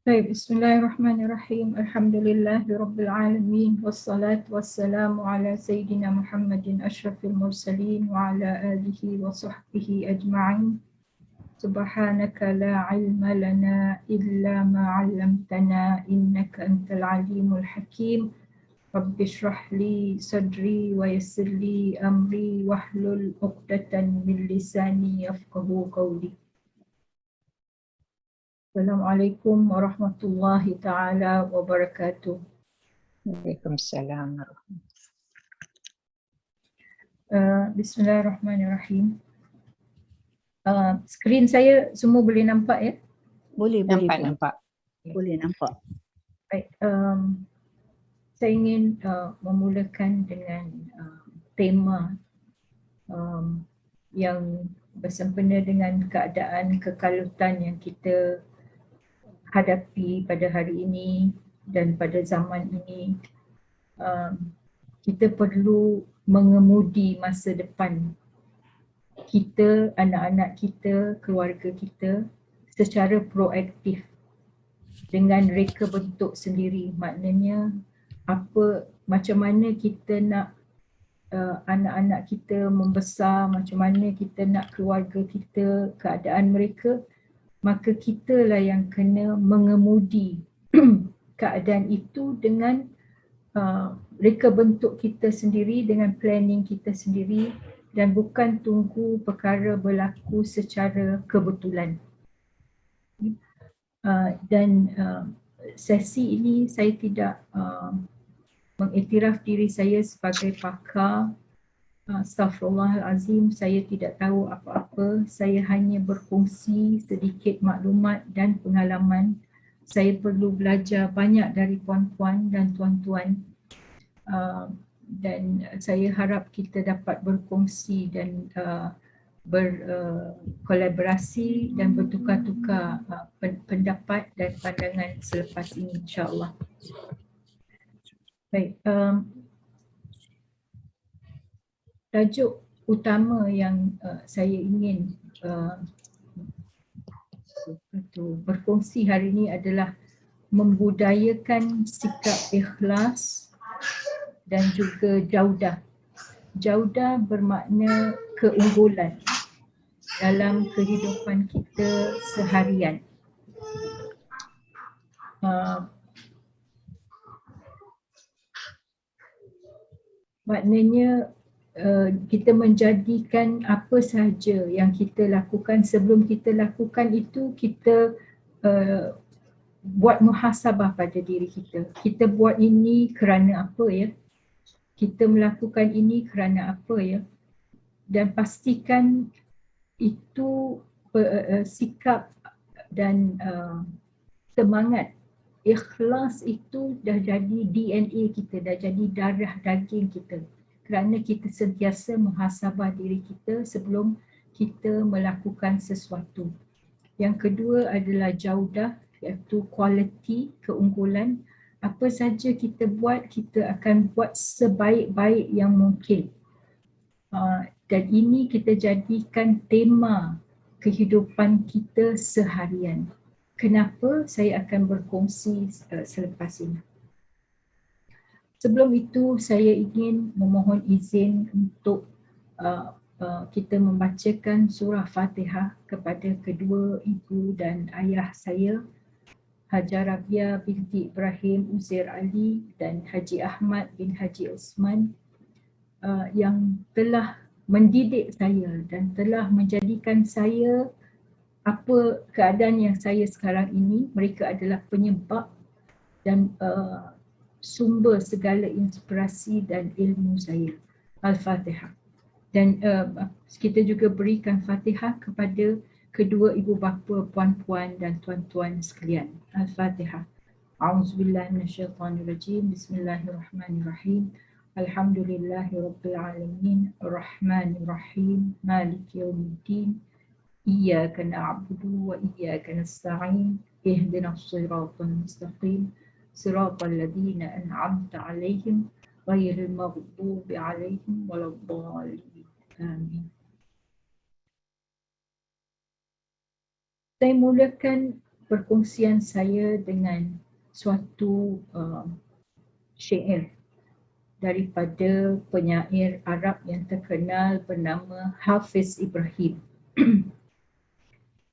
Baik, bismillahirrahmanirrahim. Alhamdulillahirabbil alamin wassalatu wassalamu ala sayyidina Muhammadin asyrafil mursalin wa ala alihi wa sahbihi ajma'in. Subhanaka la ilma lana illa ma 'allamtana innaka antal alimul hakim. Rabbi shrah li sadri wa yassir li amri wahlul 'uqdatan min lisani yafqahu qawli. Assalamualaikum warahmatullahi taala wabarakatuh. Waalaikumsalam. Bismillahirrahmanirrahim. Skrin saya semua boleh nampak ya? Boleh. Nampak. Boleh nampak. Baik, saya ingin memulakan dengan tema yang bersempena dengan keadaan kekalutan yang kita hadapi pada hari ini dan pada zaman ini. Kita perlu mengemudi masa depan kita, anak-anak kita, keluarga kita secara proaktif dengan reka bentuk sendiri. Maknanya macam mana kita nak anak-anak kita membesar, macam mana kita nak keluarga kita, keadaan mereka, maka kitalah yang kena mengemudi keadaan itu dengan reka bentuk kita sendiri, dengan planning kita sendiri, dan bukan tunggu perkara berlaku secara kebetulan. Dan sesi ini saya tidak mengiktiraf diri saya sebagai pakar. Astaghfirullahalazim, saya tidak tahu apa-apa. Saya hanya berkongsi sedikit maklumat dan pengalaman. Saya perlu belajar banyak dari puan-puan dan tuan-tuan. Dan saya harap kita dapat berkongsi dan berkolaborasi dan bertukar-tukar pendapat dan pandangan selepas ini, insya-Allah. Baik, tajuk utama yang saya ingin berkongsi hari ini adalah membudayakan sikap ikhlas dan juga jaudah. Jaudah bermakna keunggulan dalam kehidupan kita seharian. Maknanya kita menjadikan apa sahaja yang kita lakukan, sebelum kita lakukan itu kita buat muhasabah pada diri kita. Kita buat ini kerana apa ya? Kita melakukan ini kerana apa ya? Dan pastikan itu sikap dan semangat ikhlas itu dah jadi DNA kita, dah jadi darah daging kita. Kerana kita sentiasa muhasabah diri kita sebelum kita melakukan sesuatu. Yang kedua adalah jaudah, iaitu kualiti, keunggulan. Apa saja kita buat, kita akan buat sebaik-baik yang mungkin. Dan ini kita jadikan tema kehidupan kita seharian. Kenapa? Saya akan berkongsi selepas ini. Sebelum itu, saya ingin memohon izin untuk kita membacakan surah Fatihah kepada kedua ibu dan ayah saya, Hajar Rabia binti Ibrahim Uzair Ali dan Haji Ahmad bin Haji Osman, yang telah mendidik saya dan telah menjadikan saya apa keadaan yang saya sekarang ini. Mereka adalah penyebab dan sumber segala inspirasi dan ilmu saya. Al-Fatihah. Dan kita juga berikan Fatihah kepada kedua ibu bapa, puan-puan dan tuan-tuan sekalian. Al-Fatihah. A'udzubillahi minasyaitanirrajim. Bismillahirrahmanirrahim. Alhamdulillahirabbil alamin. Arrahmanirrahim. Maliki yaumiddin. Iyyaka na'budu wa iyyaka nasta'in. Ihdinas siratal mustaqim. Siratal ladzina an'amta 'alaihim ghairil maghdubi 'alaihim waladdallin. Amin. Saya mulakan perkongsian saya dengan suatu syair daripada penyair Arab yang terkenal bernama Hafiz Ibrahim.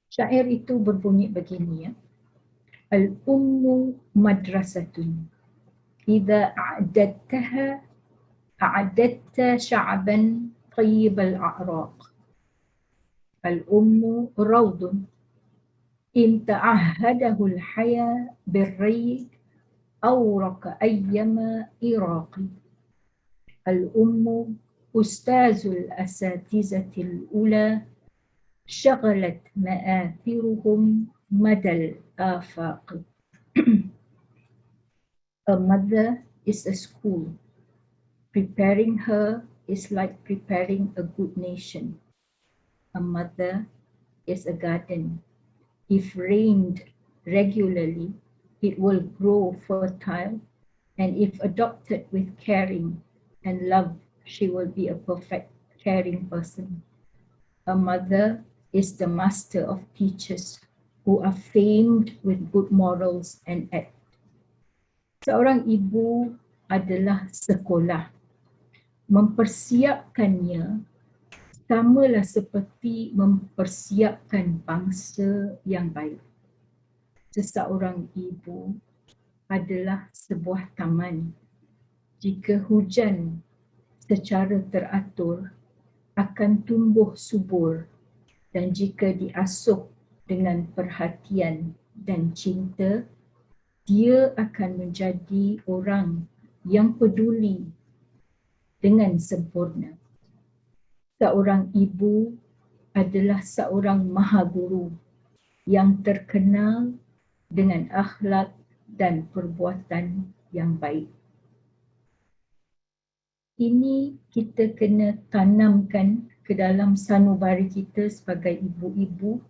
Syair itu berbunyi begini ya. Al-ummu madrasatun idza a'dadtaha a'dadta sya'ban tayyib al-a'raq. Al-ummu rawdun in ta'ahadahu al-haya birrayq awraq ayyama iraqi. Al-ummu ustazul asatizati al-ula شغلت مآثرهم مدى الآفاق. A mother is a school. Preparing her is like preparing a good nation. A mother is a garden. If rained regularly, it will grow fertile, and if adopted with caring and love, she will be a perfect caring person. A mother is the master of teachers who are famed with good morals and act. Seorang ibu adalah sekolah. Mempersiapkannya samalah seperti mempersiapkan bangsa yang baik. Seseorang ibu adalah sebuah taman. Jika hujan secara teratur, akan tumbuh subur, dan jika diasuh dengan perhatian dan cinta, dia akan menjadi orang yang peduli dengan sempurna. Seorang ibu adalah seorang maha guru yang terkenal dengan akhlak dan perbuatan yang baik. Ini kita kena tanamkan ke dalam sanubari kita sebagai ibu-ibu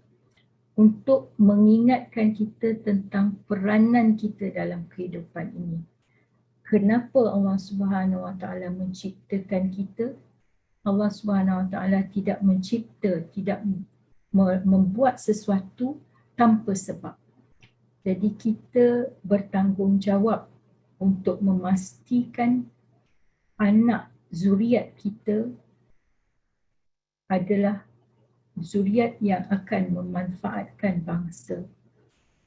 untuk mengingatkan kita tentang peranan kita dalam kehidupan ini. Kenapa Allah Subhanahu Wa Taala menciptakan kita? Allah Subhanahu Wa Taala tidak mencipta, tidak membuat sesuatu tanpa sebab. Jadi kita bertanggungjawab untuk memastikan anak zuriat kita adalah zuriat yang akan memanfaatkan bangsa,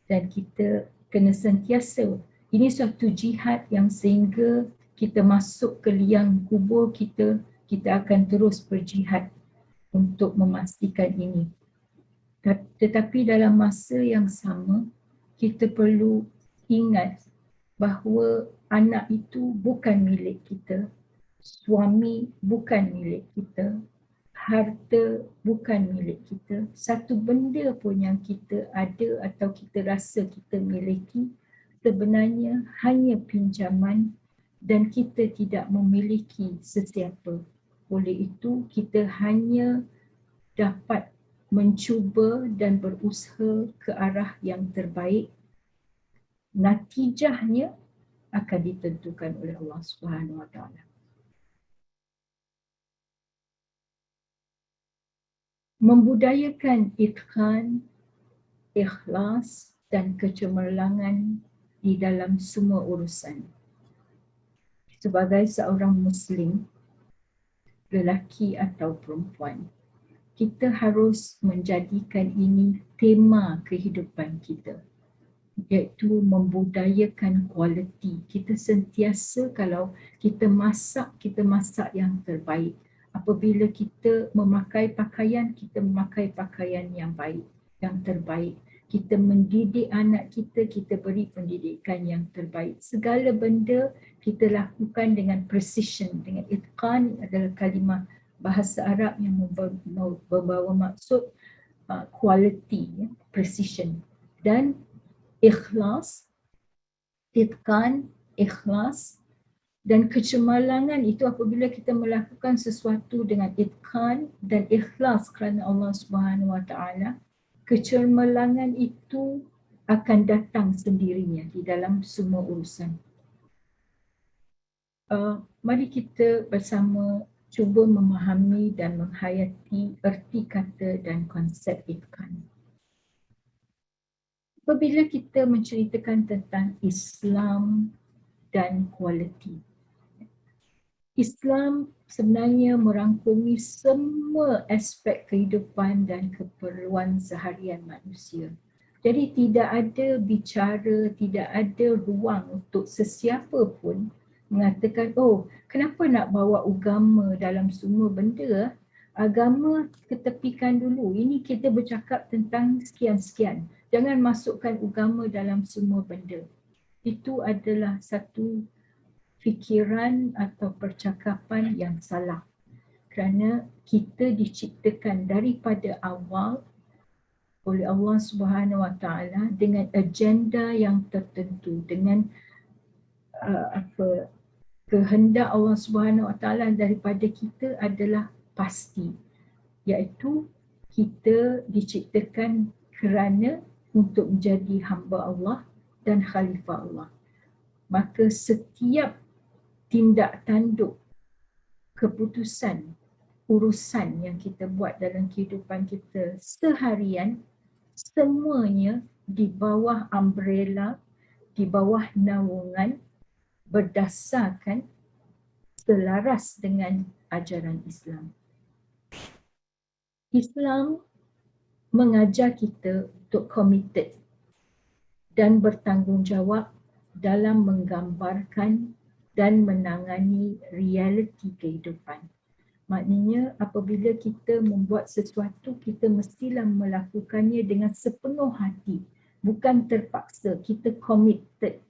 dan kita kena sentiasa, ini suatu jihad yang sehingga kita masuk ke liang kubur kita akan terus berjihad untuk memastikan ini. Tetapi dalam masa yang sama, kita perlu ingat bahawa anak itu bukan milik kita, suami bukan milik kita, harta bukan milik kita. Satu benda pun yang kita ada atau kita rasa kita miliki sebenarnya hanya pinjaman, dan kita tidak memiliki sesiapa. Oleh itu, kita hanya dapat mencuba dan berusaha ke arah yang terbaik. Natijahnya akan ditentukan oleh Allah Subhanahu Wa Taala. Membudayakan itqan, ikhlas dan kecemerlangan di dalam semua urusan. Sebagai seorang Muslim, lelaki atau perempuan, kita harus menjadikan ini tema kehidupan kita, iaitu membudayakan kualiti. Kita sentiasa, kalau kita masak yang terbaik. Apabila kita memakai pakaian, kita memakai pakaian yang baik, yang terbaik. Kita mendidik anak kita, kita beri pendidikan yang terbaik. Segala benda kita lakukan dengan precision, dengan itqan adalah kalimah bahasa Arab yang membawa maksud quality, precision, dan ikhlas, itqan, ikhlas dan kecemerlangan itu apabila kita melakukan sesuatu dengan itqan dan ikhlas kerana Allah Subhanahu Wa Taala, kecemerlangan itu akan datang sendirinya di dalam semua urusan. Mari kita bersama cuba memahami dan menghayati erti kata dan konsep itqan. Apabila kita menceritakan tentang Islam dan kualiti, Islam sebenarnya merangkumi semua aspek kehidupan dan keperluan seharian manusia. Jadi tidak ada bicara, tidak ada ruang untuk sesiapa pun mengatakan, oh kenapa nak bawa agama dalam semua benda? Agama ketepikan dulu, ini kita bercakap tentang sekian-sekian. Jangan masukkan agama dalam semua benda. Itu adalah satu fikiran atau percakapan yang salah, kerana kita diciptakan daripada awal oleh Allah Subhanahu Wa Taala dengan agenda yang tertentu, dengan kehendak Allah Subhanahu Wa Taala daripada kita adalah pasti, iaitu kita diciptakan kerana untuk menjadi hamba Allah dan khalifah Allah. Maka setiap tindak tanduk, keputusan, urusan yang kita buat dalam kehidupan kita seharian, semuanya di bawah umbrella, di bawah naungan berdasarkan selaras dengan ajaran Islam. Islam mengajar kita untuk committed dan bertanggungjawab dalam menggambarkan dan menangani realiti kehidupan. Maknanya apabila kita membuat sesuatu, kita mestilah melakukannya dengan sepenuh hati, bukan terpaksa. Kita committed.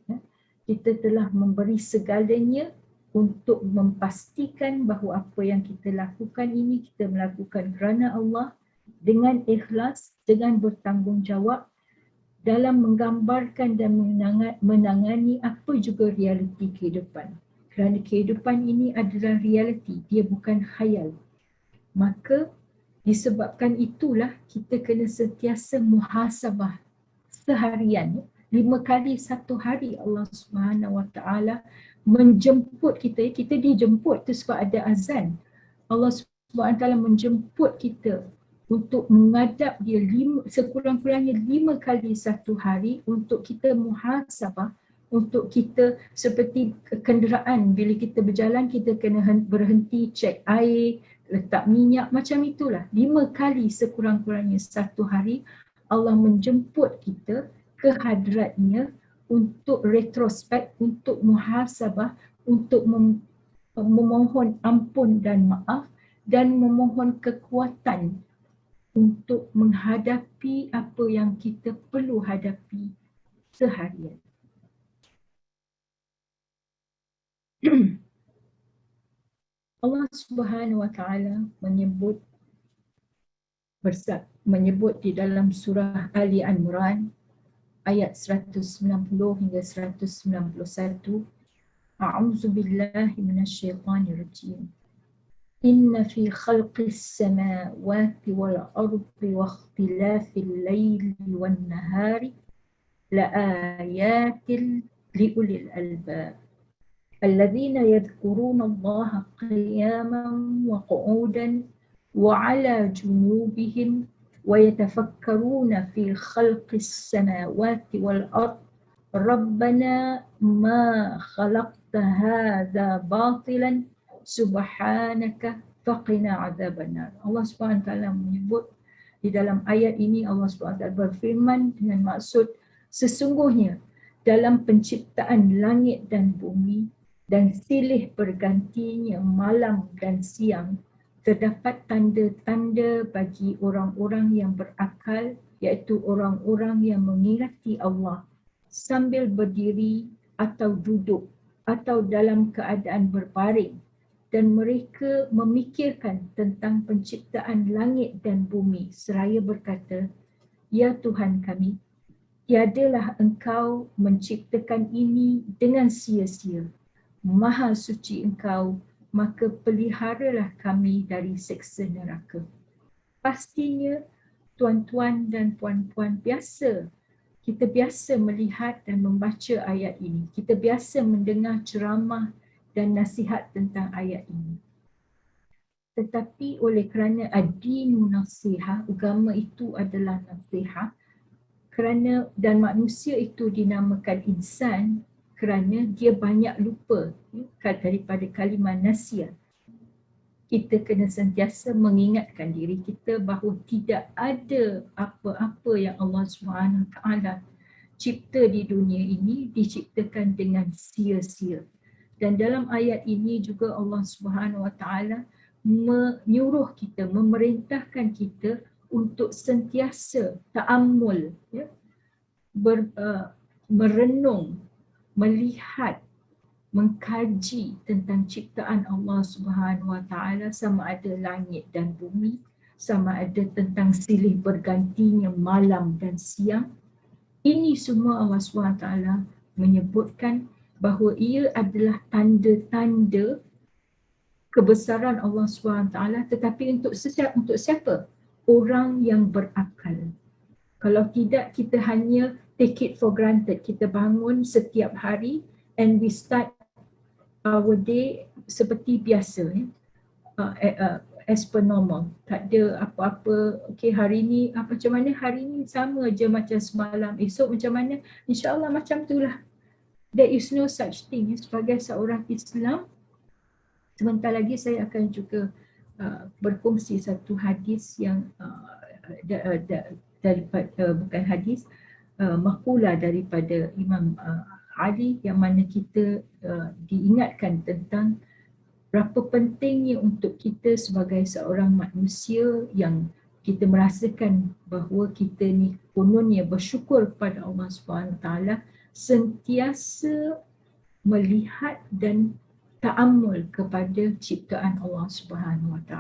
Kita telah memberi segalanya untuk memastikan bahawa apa yang kita lakukan ini, kita melakukan kerana Allah dengan ikhlas, dengan bertanggungjawab dalam menggambarkan dan menangani apa juga realiti kehidupan. Kerana kehidupan ini adalah realiti, dia bukan khayal. Maka disebabkan itulah kita kena sentiasa muhasabah seharian. 5 kali satu hari Allah Subhanahu Wa Taala menjemput kita. Kita dijemput tu sebab ada azan. Allah Subhanahu Wa Taala menjemput kita untuk menghadap dia sekurang-kurangnya 5 kali satu hari untuk kita muhasabah, untuk kita seperti kenderaan, bila kita berjalan kita kena berhenti cek air, letak minyak, macam itulah. 5 kali sekurang-kurangnya satu hari Allah menjemput kita ke hadratnya untuk retrospek, untuk muhasabah, untuk memohon ampun dan maaf dan memohon kekuatan untuk menghadapi apa yang kita perlu hadapi seharian. Allah Subhanahu Wa Taala menyebut di dalam surah Ali Imran ayat 190 hingga 191, A'udzu billahi minasyaitonir rajim. Inna fi khalqis samawati wal ardi wa ikhtilafil laili wan nahari la ayatin liulil albab alladzina yadhkuruna Allaha qiyaman wa qu'udan wa 'ala junubihim wa yatafakkaruna fi khalqis samawati wal ardi Rabbana ma khalaqta hadza batilan subhanaka faqina adzabannar. Allah SWT menyebut di dalam ayat ini, Allah SWT berfirman dengan maksud, sesungguhnya dalam penciptaan langit dan bumi dan silih bergantinya malam dan siang terdapat tanda-tanda bagi orang-orang yang berakal, iaitu orang-orang yang mengingati Allah sambil berdiri atau duduk atau dalam keadaan berbaring, dan mereka memikirkan tentang penciptaan langit dan bumi seraya berkata, Ya Tuhan kami, tiadalah Engkau menciptakan ini dengan sia-sia. Maha suci Engkau, maka peliharalah kami dari seksa neraka. Pastinya tuan-tuan dan puan-puan kita biasa melihat dan membaca ayat ini. Kita biasa mendengar ceramah dan nasihat tentang ayat ini. Tetapi oleh kerana ad-dinu nasihah, agama itu adalah nasihah, kerana dan manusia itu dinamakan insan kerana dia banyak lupa, daripada kalimah nasia. Kita kena sentiasa mengingatkan diri kita bahawa tidak ada apa-apa yang Allah SWT cipta di dunia ini diciptakan dengan sia-sia. Dan dalam ayat ini juga Allah SWT menyuruh kita, memerintahkan kita untuk sentiasa ta'ammul, ya, merenung, melihat, mengkaji tentang ciptaan Allah Subhanahu Wa Taala, sama ada langit dan bumi, sama ada tentang silih bergantinya malam dan siang. Ini semua Allah Subhanahu Wa Taala menyebutkan bahawa ia adalah tanda-tanda kebesaran Allah Subhanahu Wa Taala, tetapi untuk siapa? Orang yang berakal. Kalau tidak, kita hanya take it for granted. Kita bangun setiap hari and we start our day seperti biasa, as per normal. Tak ada apa-apa, okay, hari ni macam mana, hari ni sama je macam semalam, esok macam mana, insyaAllah macam itulah. There is no such thing. Sebagai seorang Islam, sebentar lagi saya akan juga berkongsi satu hadis yang daripada bukan hadis, maqula daripada Imam Ali, yang mana kita diingatkan tentang berapa pentingnya untuk kita sebagai seorang manusia yang kita merasakan bahawa kita ni kononnya bersyukur kepada Allah SWT, sentiasa melihat dan ta'ammul kepada ciptaan Allah SWT.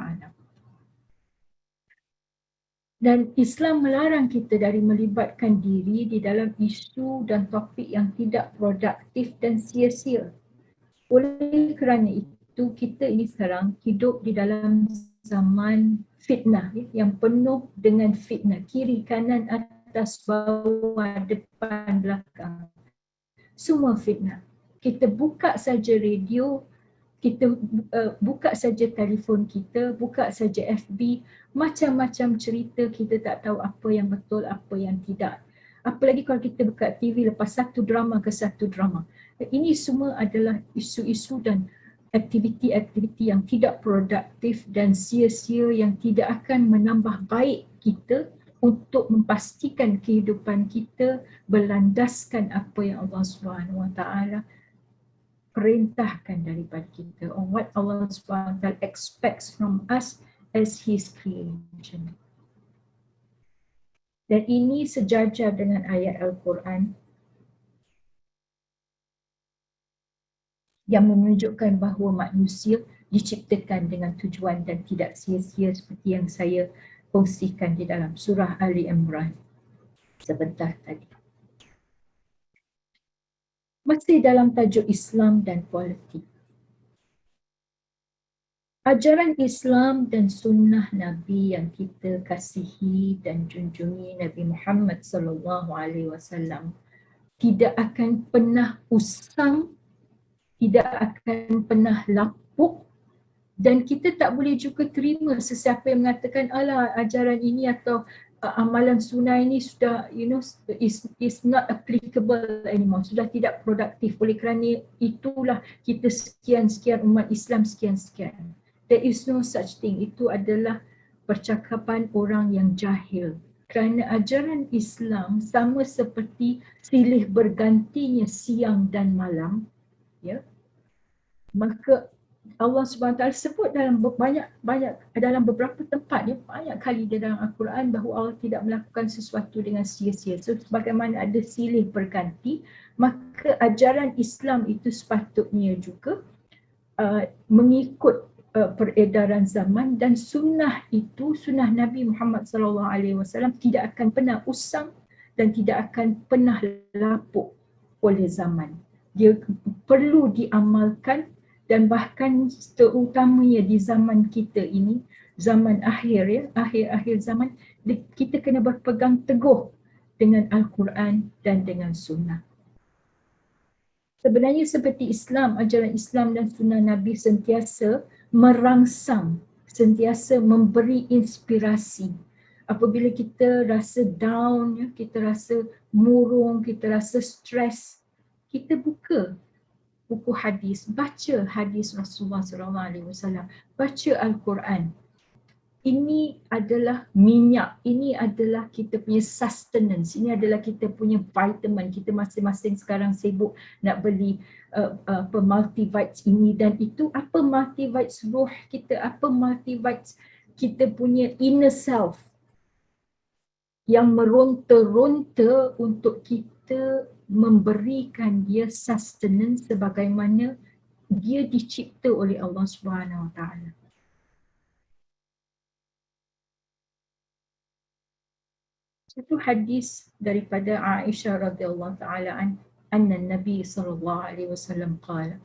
Dan Islam melarang kita dari melibatkan diri di dalam isu dan topik yang tidak produktif dan sia-sia. Oleh kerana itu, kita ini sekarang hidup di dalam zaman fitnah, yang penuh dengan fitnah, kiri, kanan, atas, bawah, depan, belakang. Semua fitnah. Kita buka saja radio, kita buka saja telefon kita, buka saja FB, macam-macam cerita, kita tak tahu apa yang betul, apa yang tidak. Apalagi kalau kita buka TV, lepas satu drama ke satu drama. Ini semua adalah isu-isu dan aktiviti-aktiviti yang tidak produktif dan sia-sia, yang tidak akan menambah baik kita untuk memastikan kehidupan kita berlandaskan apa yang Allah SWT perintahkan daripada kita, or what Allah SWT expects from us as His creation. Dan ini sejajar dengan ayat Al-Quran yang menunjukkan bahawa manusia diciptakan dengan tujuan dan tidak sia-sia, seperti yang saya kongsikan di dalam surah Ali Imran sebentar tadi. Masih dalam tajuk Islam dan politik. Ajaran Islam dan sunnah Nabi yang kita kasihi dan junjungi, Nabi Muhammad SAW, tidak akan pernah usang, tidak akan pernah lapuk, dan kita tak boleh juga terima sesiapa yang mengatakan alah ajaran ini atau amalan sunnah ini sudah, is not applicable anymore, sudah tidak produktif. Oleh kerana itulah kita sekian-sekian umat Islam sekian-sekian. There is no such thing. Itu adalah percakapan orang yang jahil. Kerana ajaran Islam sama seperti silih bergantinya siang dan malam, ya. Maka Allah SWT sebut dalam dalam beberapa tempat, banyak kali di dalam Al-Quran, bahawa Allah tidak melakukan sesuatu dengan sia-sia. So sebagaimana ada silih berganti, maka ajaran Islam itu sepatutnya juga mengikut peredaran zaman, dan sunnah itu, sunnah Nabi Muhammad SAW tidak akan pernah usang dan tidak akan pernah lapuk oleh zaman. Dia perlu diamalkan, dan bahkan terutamanya di zaman kita ini, zaman akhir, ya, akhir zaman, kita kena berpegang teguh dengan Al-Quran dan dengan sunnah. Sebenarnya seperti Islam, ajaran Islam dan sunnah Nabi sentiasa merangsang, sentiasa memberi inspirasi Apabila kita rasa down, ya, kita rasa murung, kita rasa stres, kita buka buku hadis, baca hadis Rasulullah SAW, baca Al-Quran. Ini adalah minyak, ini adalah kita punya sustenance, ini adalah kita punya vitamin. Kita masing-masing sekarang sibuk nak beli multivites ini dan itu. Apa multivites roh kita, apa multivites kita punya inner self yang meronta-ronta untuk kita memberikan dia sustenance sebagaimana dia dicipta oleh Allah Subhanahu Wa Taala. Satu hadis daripada Aisyah radhiyallahu taala anna Nabi sallallahu alaihi wasallam qala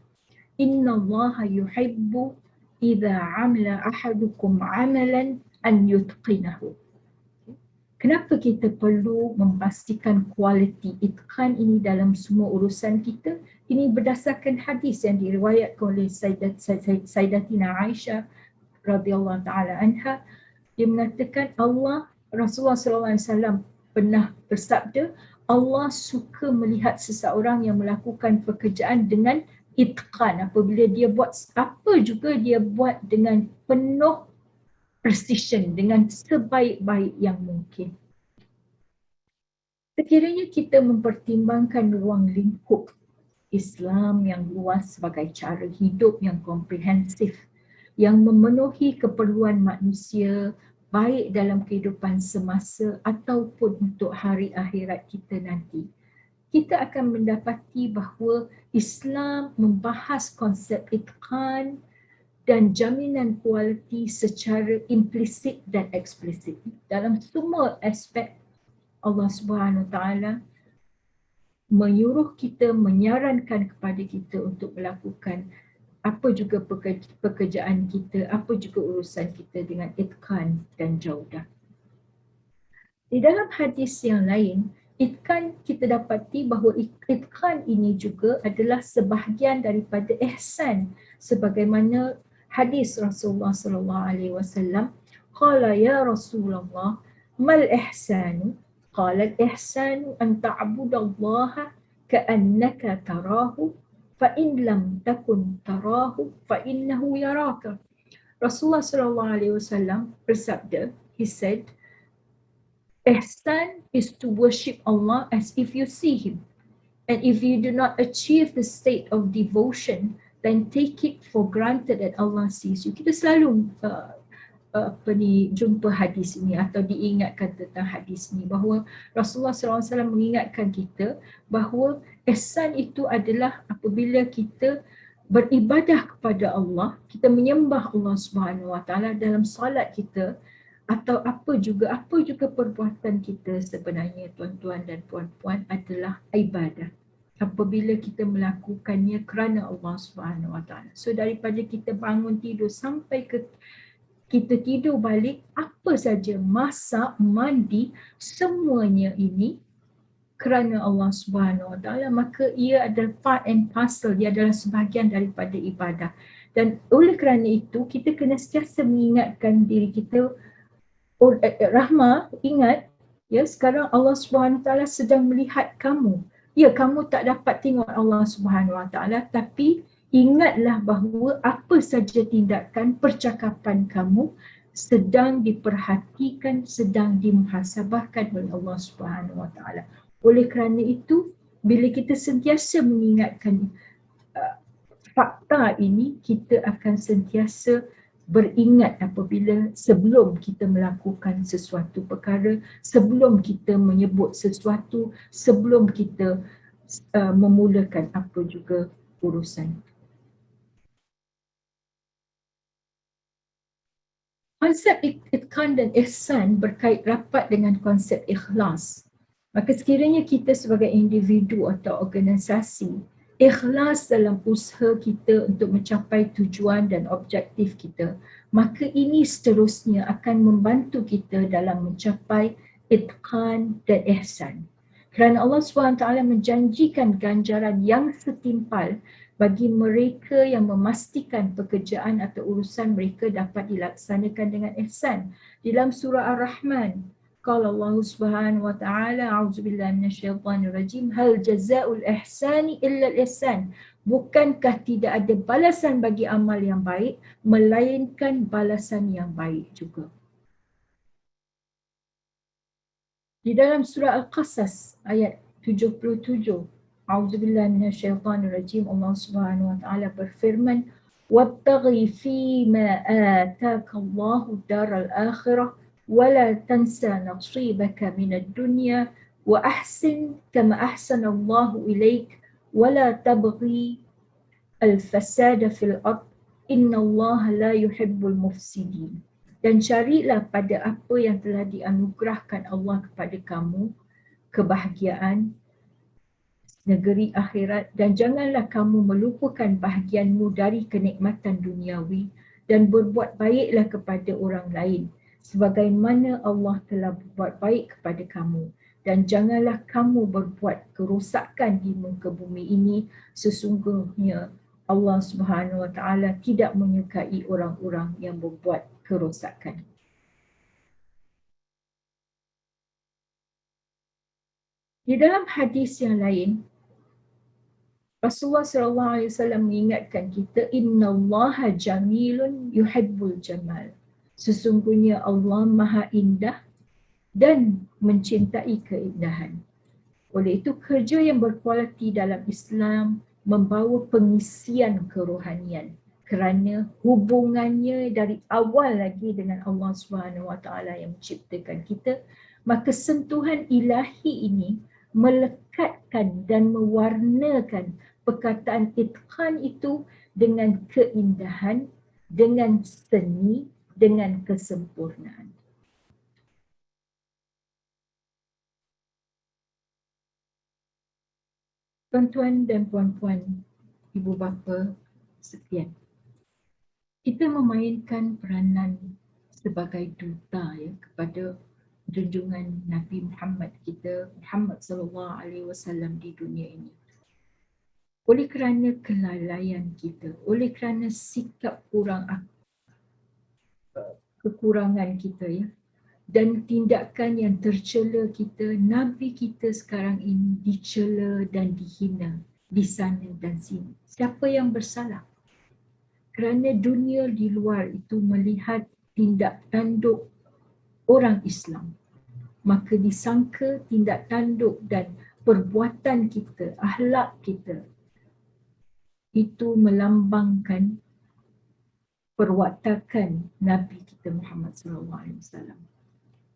inna Allah yuhibbu idza amila ahadukum amalan an yutqinahu. Kenapa kita perlu memastikan kualiti itqan ini dalam semua urusan kita? Ini berdasarkan hadis yang diriwayatkan oleh Sayyidatina Aisyah radhiyallahu taala anha. Dia mengatakan Rasulullah SAW pernah bersabda, Allah suka melihat seseorang yang melakukan pekerjaan dengan itqan. Apabila dia buat apa juga dia buat dengan penuh precision, dengan sebaik-baik yang mungkin. Sekiranya kita mempertimbangkan ruang lingkup Islam yang luas sebagai cara hidup yang komprehensif, yang memenuhi keperluan manusia, baik dalam kehidupan semasa ataupun untuk hari akhirat kita nanti, kita akan mendapati bahawa Islam membahas konsep itqan dan jaminan kualiti secara implisit dan eksplisit. Dalam semua aspek, Allah Subhanahu Wa Taala menyuruh kita, menyarankan kepada kita untuk melakukan apa juga pekerjaan kita, apa juga urusan kita dengan itqan dan jaudah. Di dalam hadis yang lain, itqan kita dapati bahawa itqan ini juga adalah sebahagian daripada ihsan, sebagaimana hadis Rasulullah sallallahu alaihi wasallam, qala ya Rasulullah mal ihsanu? Qala al-ihsanu an ta'budallaha ka'annaka tarahu فَإِنْ لَمْ تَكُنْ تَرَاهُ فَإِنَّهُ يَرَاكَ. Rasulullah SAW bersabda, he said, ihsan is to worship Allah as if you see Him. And if you do not achieve the state of devotion, then take it for granted that Allah sees you. Kita selalu jumpa hadis ini atau diingatkan tentang hadis ini, bahawa Rasulullah SAW mengingatkan kita bahawa ihsan itu adalah apabila kita beribadah kepada Allah, kita menyembah Allah Subhanahu Wa Taala dalam solat kita atau apa juga perbuatan kita sebenarnya, tuan-tuan dan puan-puan, adalah ibadah apabila kita melakukannya kerana Allah Subhanahu Wa Taala. So daripada kita bangun tidur sampai kita tidur balik, apa saja, masak, mandi, semuanya ini kerana Allah Subhanahu Wa Taala, maka ia adalah part and parcel, ia adalah sebahagian daripada ibadah. Dan oleh kerana itu, kita kena sentiasa mengingatkan diri kita, Rahma, ingat, ya, sekarang Allah Subhanahu Wa Taala sedang melihat kamu. Ya, kamu tak dapat tengok Allah Subhanahu Wa Taala, tapi ingatlah bahawa apa saja tindakan, percakapan kamu sedang diperhatikan, sedang dimuhasabahkan oleh Allah Subhanahu Wa Taala. Oleh kerana itu, bila kita sentiasa mengingatkan fakta ini, kita akan sentiasa beringat apabila sebelum kita melakukan sesuatu perkara, sebelum kita menyebut sesuatu, sebelum kita memulakan apa juga urusan. Konsep itqan dan ihsan berkait rapat dengan konsep ikhlas. Maka sekiranya kita sebagai individu atau organisasi ikhlas dalam usaha kita untuk mencapai tujuan dan objektif kita, maka ini seterusnya akan membantu kita dalam mencapai itqan dan ihsan. Kerana Allah SWT menjanjikan ganjaran yang setimpal bagi mereka yang memastikan pekerjaan atau urusan mereka dapat dilaksanakan dengan ihsan. Dalam surah Ar-Rahman, qala Allah Subhanahu wa taala, a'udzubillahi minasyaitonir rajim, hal jazaa'ul ihsani illa al-ihsan. Bukankah tidak ada balasan bagi amal yang baik melainkan balasan yang baik juga. Di dalam surah Al-Qasas ayat 77, A'udzubillahi minasyaitonirrajim, Allah Subhanahu wa taala berfirman, "Wabtaghi fima ataka Allahu daral akhirah wa la tansa nasibaka minad dunya wa ahsin kama ahsana Allahu ilaik wa la tabghi al-fasada fil ard innallaha la yuhibbul mufsidin." Dan carilah pada apa yang telah dianugerahkan Allah kepada kamu, kebahagiaan negeri akhirat, dan janganlah kamu melupakan bahagianmu dari kenikmatan duniawi dan berbuat baiklah kepada orang lain sebagaimana Allah telah berbuat baik kepada kamu, dan janganlah kamu berbuat kerosakan di muka bumi ini, sesungguhnya Allah Subhanahu wa taala tidak menyukai orang-orang yang berbuat kerosakan. Di dalam hadis yang lain, Rasulullah SAW mengingatkan kita, innallaha jamilun yuhibbul jamal. Sesungguhnya Allah Maha Indah dan mencintai keindahan. Oleh itu, kerja yang berkualiti dalam Islam membawa pengisian kerohanian kerana hubungannya dari awal lagi dengan Allah SWT yang menciptakan kita, maka sentuhan ilahi ini melekatkan dan mewarnakan perkataan itqan itu dengan keindahan, dengan seni, dengan kesempurnaan. Tuan-tuan dan puan-puan, ibu bapa sekalian, kita memainkan peranan sebagai duta ya kepada junjungan Nabi Muhammad kita, Muhammad sallallahu alaihi wasallam di dunia ini. Oleh kerana kelalaian kita, oleh kerana sikap kekurangan kita ya, dan tindakan yang tercela kita, Nabi kita sekarang ini dicela dan dihina di sana dan sini. Siapa yang bersalah? Kerana dunia di luar itu melihat tindak tanduk orang Islam, maka disangka tindak tanduk dan perbuatan kita, akhlak kita itu melambangkan perwatakan Nabi kita Muhammad SAW.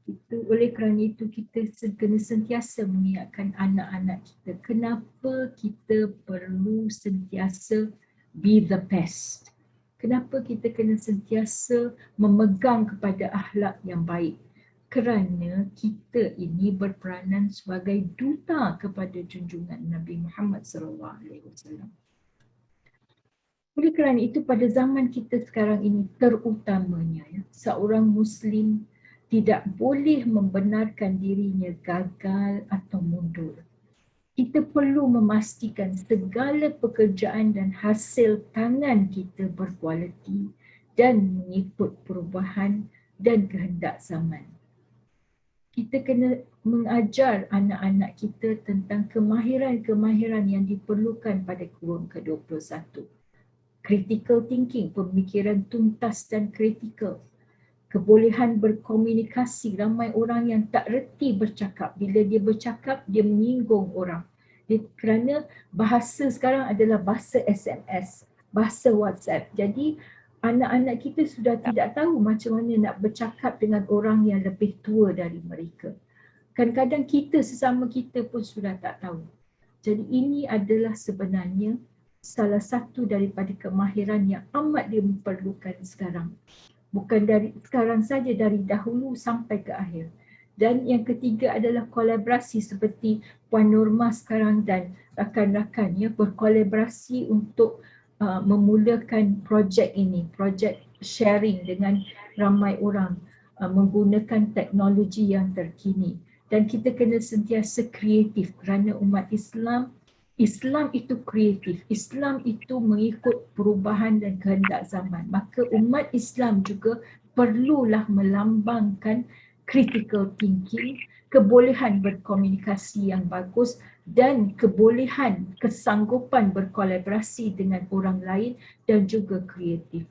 Itu oleh kerana itu kita kena sentiasa mengingatkan anak-anak kita kenapa kita perlu sentiasa be the best. Kenapa kita kena sentiasa memegang kepada akhlak yang baik? Kerana kita ini berperanan sebagai duta kepada junjungan Nabi Muhammad SAW. Oleh kerana itu pada zaman kita sekarang ini terutamanya ya, seorang Muslim tidak boleh membenarkan dirinya gagal atau mundur. Kita perlu memastikan segala pekerjaan dan hasil tangan kita berkualiti dan mengikut perubahan dan kehendak zaman. Kita kena mengajar anak-anak kita tentang kemahiran-kemahiran yang diperlukan pada kurun ke-21. Critical thinking, pemikiran tuntas dan kritikal. Kebolehan berkomunikasi, ramai orang yang tak reti bercakap. Bila dia bercakap, dia menyinggung orang. Kerana bahasa sekarang adalah bahasa SMS, bahasa WhatsApp. Jadi anak-anak kita sudah tidak tahu macam mana nak bercakap dengan orang yang lebih tua dari mereka. Kadang-kadang kita sesama kita pun sudah tak tahu. Jadi ini adalah sebenarnya salah satu daripada kemahiran yang amat diperlukan sekarang. Bukan dari sekarang saja, dari dahulu sampai ke akhir. Dan yang ketiga adalah kolaborasi seperti Puan Norma sekarang dan rakan-rakan ya, berkolaborasi untuk memulakan projek ini, projek sharing dengan ramai orang menggunakan teknologi yang terkini. Dan kita kena sentiasa kreatif kerana umat Islam itu kreatif. Islam itu mengikut perubahan dan kehendak zaman. Maka umat Islam juga perlulah melambangkan critical thinking, kebolehan berkomunikasi yang bagus dan kebolehan, kesanggupan berkolaborasi dengan orang lain dan juga kreatif.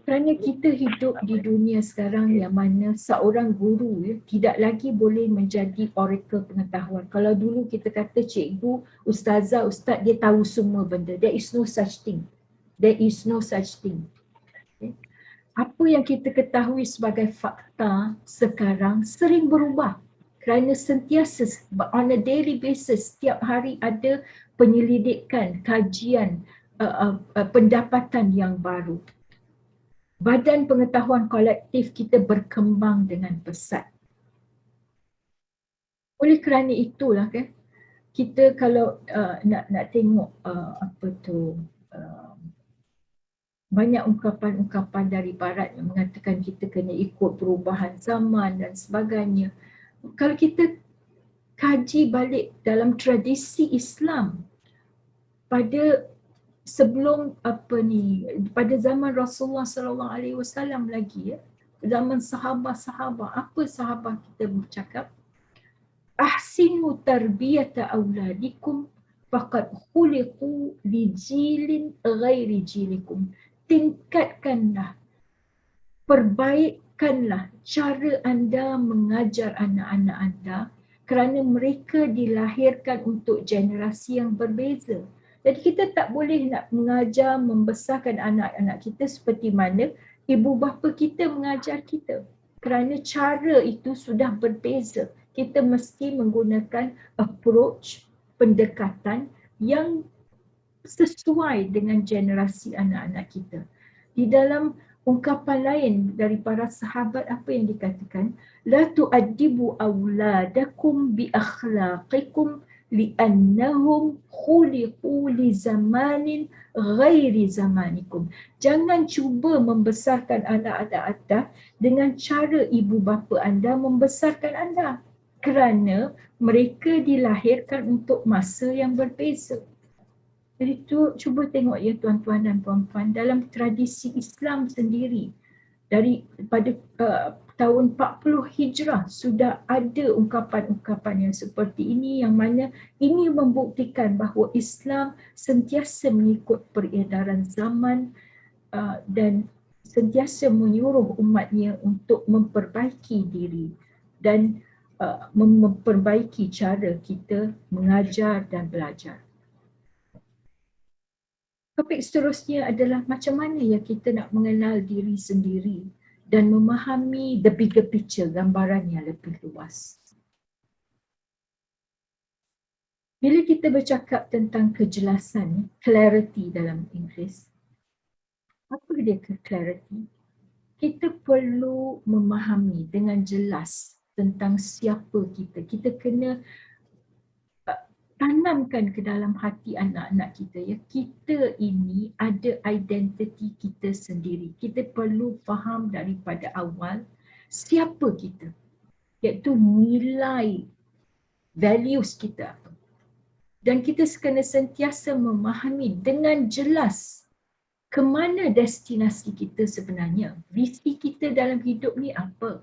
Kerana kita hidup di dunia sekarang yang mana seorang guru tidak lagi boleh menjadi oracle pengetahuan. Kalau dulu kita kata cikgu, ustazah, ustaz dia tahu semua benda. There is no such thing. There is no such thing. Okay. Apa yang kita ketahui sebagai fakta sekarang sering berubah. Kerana sentiasa on a daily basis, setiap hari ada penyelidikan, kajian, pendapatan yang baru. Badan pengetahuan kolektif kita berkembang dengan pesat. Oleh kerana itulah kan, kita kalau nak tengok banyak ungkapan-ungkapan dari barat yang mengatakan kita kena ikut perubahan zaman dan sebagainya. Kalau kita kaji balik dalam tradisi Islam pada sebelum pada zaman Rasulullah sallallahu alaihi wasallam lagi zaman sahabat-sahabat, apa sahabat kita bercakap? Ahsinu tarbiyata auladikum faqad khuliqu li jilin ghairi jilikum. Tingkatkanlah, perbaikkanlah cara anda mengajar anak-anak anda kerana mereka dilahirkan untuk generasi yang berbeza. Jadi kita tak boleh nak mengajar, membesarkan anak-anak kita seperti mana ibu bapa kita mengajar kita. Kerana cara itu sudah berbeza. Kita mesti menggunakan approach, pendekatan yang sesuai dengan generasi anak-anak kita. Di dalam ungkapan lain dari para sahabat apa yang dikatakan? La tu'addibu awladakum bi akhlaqikum li'annahum khuliqu li zamanin ghairi zamanikum. Jangan cuba membesarkan anak-anak anda dengan cara ibu bapa anda membesarkan anda. Kerana mereka dilahirkan untuk masa yang berbeza. Jadi cuba tengok ya tuan-tuan dan puan-puan, dalam tradisi Islam sendiri pada tahun 40 Hijrah sudah ada ungkapan-ungkapan yang seperti ini yang mana ini membuktikan bahawa Islam sentiasa mengikut peredaran zaman dan sentiasa menyuruh umatnya untuk memperbaiki diri dan memperbaiki cara kita mengajar dan belajar. Topik seterusnya adalah macam mana ya kita nak mengenal diri sendiri dan memahami the bigger picture, gambaran yang lebih luas. Bila kita bercakap tentang kejelasan, clarity dalam Inggeris, apa dia clarity? Kita perlu memahami dengan jelas tentang siapa kita. Kita kena tanamkan ke dalam hati anak-anak kita ya, kita ini ada identiti kita sendiri. Kita perlu faham daripada awal siapa kita, iaitu nilai, values kita apa. Dan kita kena sentiasa memahami dengan jelas ke mana destinasi kita sebenarnya, visi kita dalam hidup ni apa.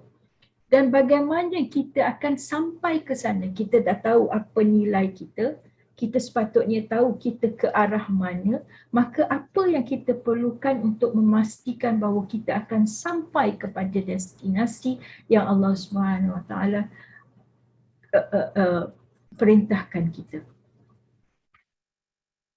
Dan bagaimana kita akan sampai ke sana. Kita dah tahu apa nilai kita, kita sepatutnya tahu kita ke arah mana, maka apa yang kita perlukan untuk memastikan bahawa kita akan sampai kepada destinasi yang Allah SWT perintahkan kita.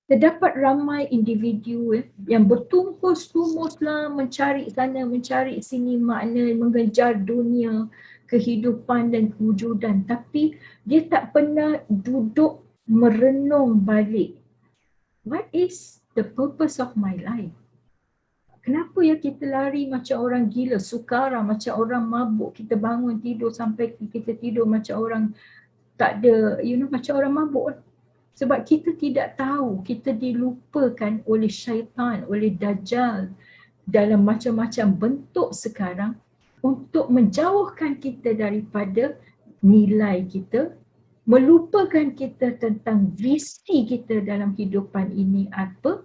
Terdapat ramai individu yang bertumpus-tumpuslah mencari sana, mencari sini makna, mengejar dunia, kehidupan dan kewujudan. Tapi dia tak pernah duduk merenung balik. What is the purpose of my life? Kenapa ya kita lari macam orang gila, sukara, macam orang mabuk. Kita bangun tidur sampai kita tidur macam orang tak ada, macam orang mabuk. Sebab kita tidak tahu, kita dilupakan oleh syaitan, oleh Dajjal dalam macam-macam bentuk sekarang untuk menjauhkan kita daripada nilai kita, melupakan kita tentang visi kita dalam kehidupan ini apa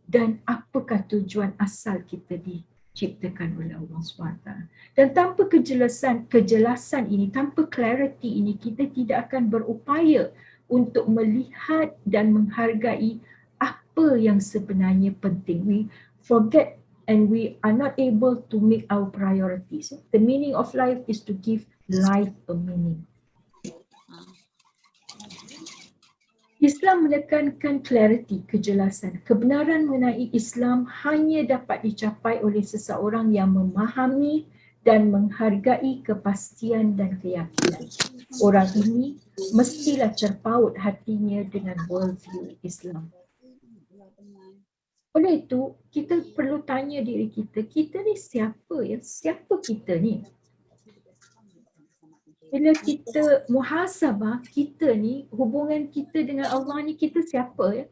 dan apakah tujuan asal kita diciptakan oleh Allah SWT. Dan tanpa kejelasan ini, tanpa clarity ini, kita tidak akan berupaya untuk melihat dan menghargai apa yang sebenarnya penting. We forget and we are not able to make our priorities. The meaning of life is to give life a meaning. Islam menekankan clarity, kejelasan. Kebenaran mengenai Islam hanya dapat dicapai oleh seseorang yang memahami dan menghargai kepastian dan keyakinan. Orang ini mestilah terpaut hatinya dengan worldview Islam. Oleh itu, kita perlu tanya diri kita, kita ni siapa ya? Siapa kita ni? Bila kita muhasabah, kita ni, hubungan kita dengan Allah ni, kita siapa ya?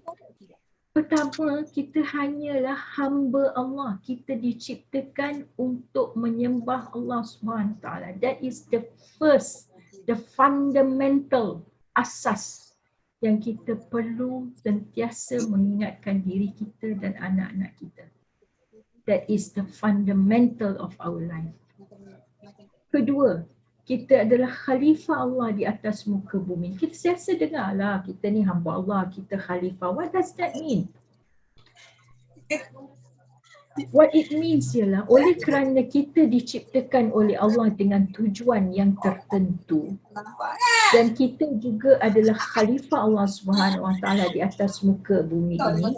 Pertama, kita hanyalah hamba Allah. Kita diciptakan untuk menyembah Allah SWT. That is the first, the fundamental asas yang kita perlu sentiasa mengingatkan diri kita dan anak-anak kita. That is the fundamental of our life. Kedua, kita adalah khalifah Allah di atas muka bumi. Kita sentiasa dengarlah, kita ni hamba Allah, kita khalifah. What does that mean? What it means ialah oleh kerana kita diciptakan oleh Allah dengan tujuan yang tertentu dan kita juga adalah khalifah Allah SWT di atas muka bumi ini.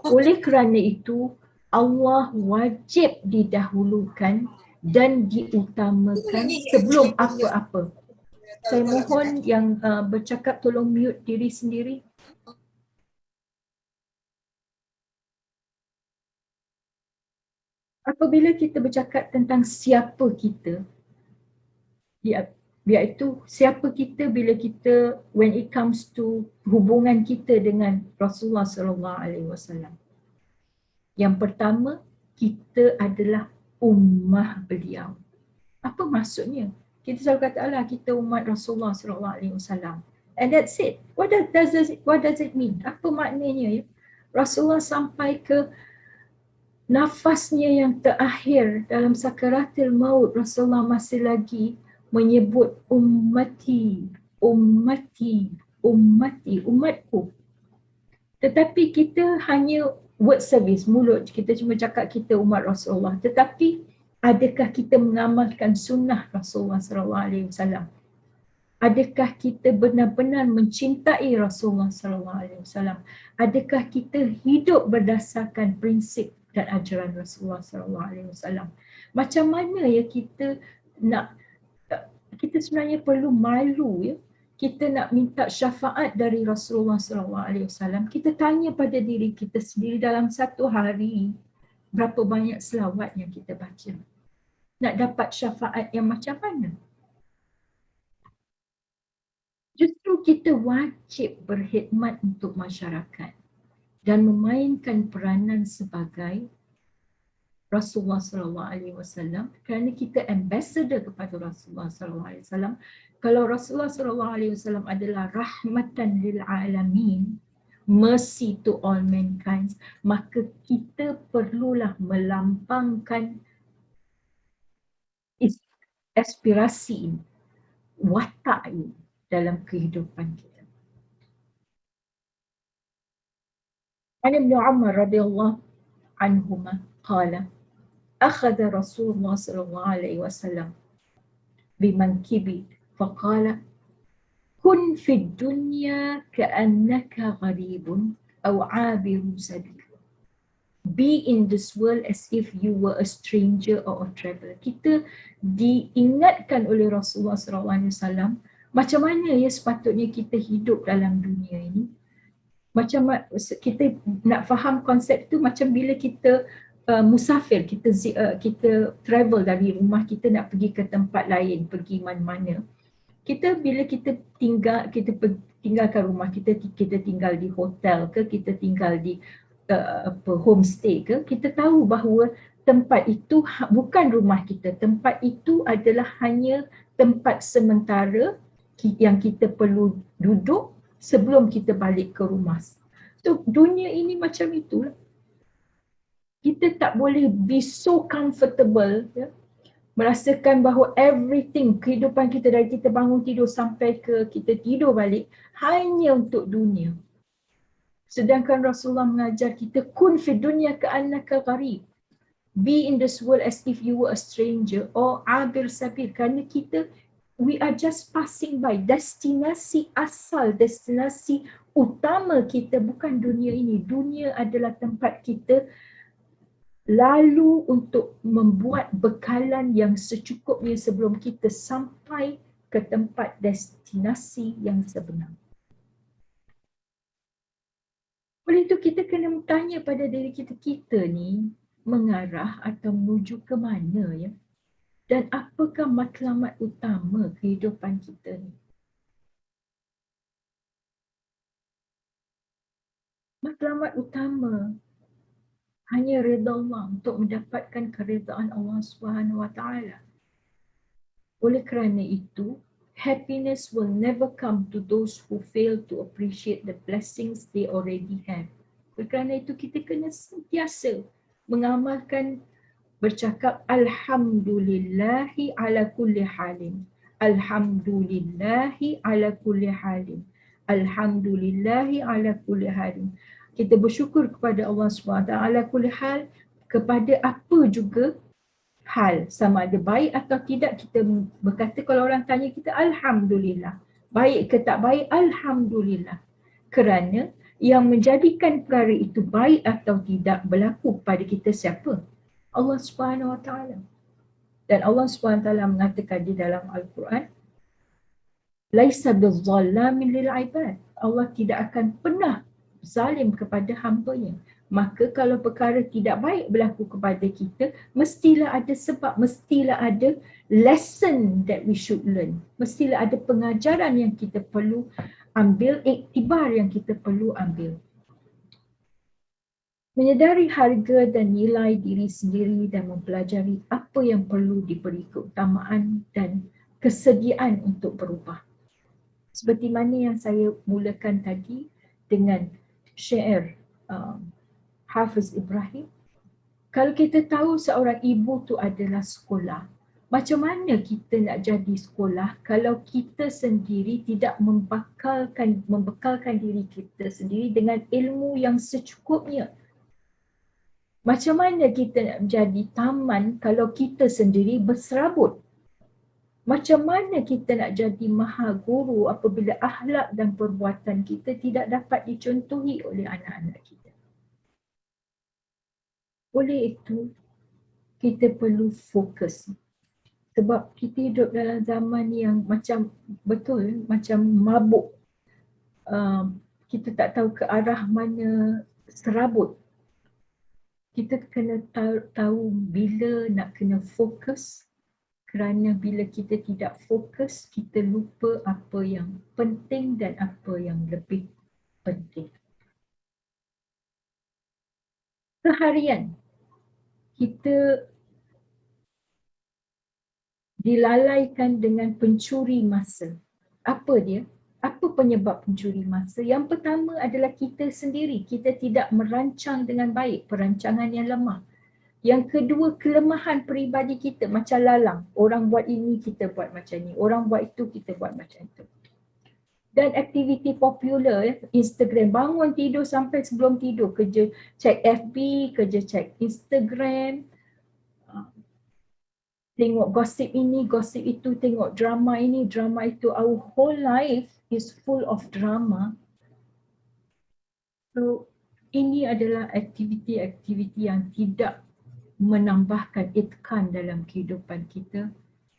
Oleh kerana itu, Allah wajib didahulukan dan diutamakan sebelum apa-apa. Saya mohon yang bercakap tolong mute diri sendiri. Apabila kita bercakap tentang siapa kita, iaitu siapa kita bila kita, when it comes to hubungan kita dengan Rasulullah SAW. Yang pertama, kita adalah ummah beliau. Apa maksudnya? Kita selalu kata, alah kita umat Rasulullah SAW. And that's it. What does it mean? Apa maknanya ya? Rasulullah sampai ke nafasnya yang terakhir dalam sakaratil maut, Rasulullah masih lagi menyebut ummati, ummati, ummati, umatku. Tetapi kita hanya word service, mulut kita cuma cakap kita umat Rasulullah. Tetapi adakah kita mengamalkan sunnah Rasulullah SAW? Adakah kita benar-benar mencintai Rasulullah SAW? Adakah kita hidup berdasarkan prinsip dan ajaran Rasulullah SAW? Macam mana ya kita sebenarnya perlu malu ya, kita nak minta syafaat dari Rasulullah SAW. Kita tanya pada diri kita sendiri dalam satu hari, berapa banyak selawat yang kita baca? Nak dapat syafaat yang macam mana? Justru kita wajib berkhidmat untuk masyarakat dan memainkan peranan sebagai Rasulullah SAW kerana kita ambassador kepada Rasulullah SAW. Kalau Rasulullah SAW adalah rahmatan lil alamin, mercy to all mankind, maka kita perlulah melampangkan aspirasi ini, watak ini dalam kehidupan kita. An Ibn Umar radhiyallahu anhuma qala akhadha Rasulullah sallallahu alaihi wasallam bimankibi faqala kun fid dunya ka'annaka gharibun aw 'abiru sabil. Be in this world as if you were a stranger or a traveler. Kita diingatkan oleh Rasulullah SAW macam mana ya sepatutnya kita hidup dalam dunia ini. Macam kita nak faham konsep tu macam bila kita musafir, kita travel dari rumah kita nak pergi ke tempat lain, pergi mana-mana. Bila kita tinggalkan rumah kita tinggal di hotel ke, kita tinggal di homestay ke, kita tahu bahawa tempat itu bukan rumah kita. Tempat itu adalah hanya tempat sementara yang kita perlu duduk sebelum kita balik ke rumah. So dunia ini macam itulah. Kita tak boleh be so comfortable, ya, merasakan bahawa everything, kehidupan kita dari kita bangun tidur sampai ke kita tidur balik hanya untuk dunia. Sedangkan Rasulullah mengajar kita kun fi dunya ka'annaka gharib. Be in this world as if you were a stranger or abir sabil. Kerana kita, we are just passing by. Destinasi asal, destinasi utama kita bukan dunia ini. Dunia adalah tempat kita lalu untuk membuat bekalan yang secukupnya sebelum kita sampai ke tempat destinasi yang sebenar. Oleh itu kita kena bertanya pada diri kita, kita ni mengarah atau menuju ke mana, ya? Dan apakah matlamat utama kehidupan kita ni? Matlamat utama hanya redha Allah, untuk mendapatkan keredaan Allah Subhanahu Wa Taala. Oleh kerana itu, happiness will never come to those who fail to appreciate the blessings they already have. Oleh kerana itu, kita kena sentiasa mengamalkan, bercakap Alhamdulillahi ala kulli halin. Alhamdulillahi ala kulli halin. Alhamdulillahi ala kulli halin. Kita bersyukur kepada Allah SWT ala kulli hal, kepada apa juga hal, sama ada baik atau tidak. Kita berkata, kalau orang tanya kita, Alhamdulillah. Baik ke tak baik, Alhamdulillah. Kerana yang menjadikan perkara itu baik atau tidak berlaku pada kita siapa? Allah Subhanahu Wa Taala. Dan Allah Subhanahu Wa Taala mengatakan di dalam Al-Quran, Laisa bizzallamin lil ibad. Allah tidak akan pernah zalim kepada hamba-Nya. Maka kalau perkara tidak baik berlaku kepada kita, mestilah ada sebab, mestilah ada lesson that we should learn. Mestilah ada pengajaran yang kita perlu ambil, iktibar yang kita perlu ambil. Menyedari harga dan nilai diri sendiri dan mempelajari apa yang perlu diberi keutamaan dan kesediaan untuk berubah. Seperti mana yang saya mulakan tadi dengan syair Hafiz Ibrahim. Kalau kita tahu seorang ibu tu adalah sekolah, macam mana kita nak jadi sekolah kalau kita sendiri tidak membekalkan diri kita sendiri dengan ilmu yang secukupnya? Macam mana kita nak menjadi taman kalau kita sendiri berserabut? Macam mana kita nak jadi maha guru apabila akhlak dan perbuatan kita tidak dapat dicontohi oleh anak-anak kita? Oleh itu, kita perlu fokus. Sebab kita hidup dalam zaman yang macam, betul, macam mabuk. Kita tak tahu ke arah mana serabut. Kita kena tahu bila nak kena fokus. Kerana bila kita tidak fokus, kita lupa apa yang penting dan apa yang lebih penting. Seharian kita dilalaikan dengan pencuri masa. Apa dia? Apa penyebab pencuri masa? Yang pertama adalah kita sendiri. Kita tidak merancang dengan baik, perancangan yang lemah. Yang kedua, kelemahan peribadi kita macam lalang. Orang buat ini, kita buat macam ni. Orang buat itu, kita buat macam itu. Dan aktiviti popular, Instagram. Bangun tidur sampai sebelum tidur. Kerja check FB, kerja check Instagram. Tengok gosip ini, gosip itu. Tengok drama ini, drama itu. Our whole life is full of drama. So, ini adalah aktiviti-aktiviti yang tidak menambahkan itkan dalam kehidupan kita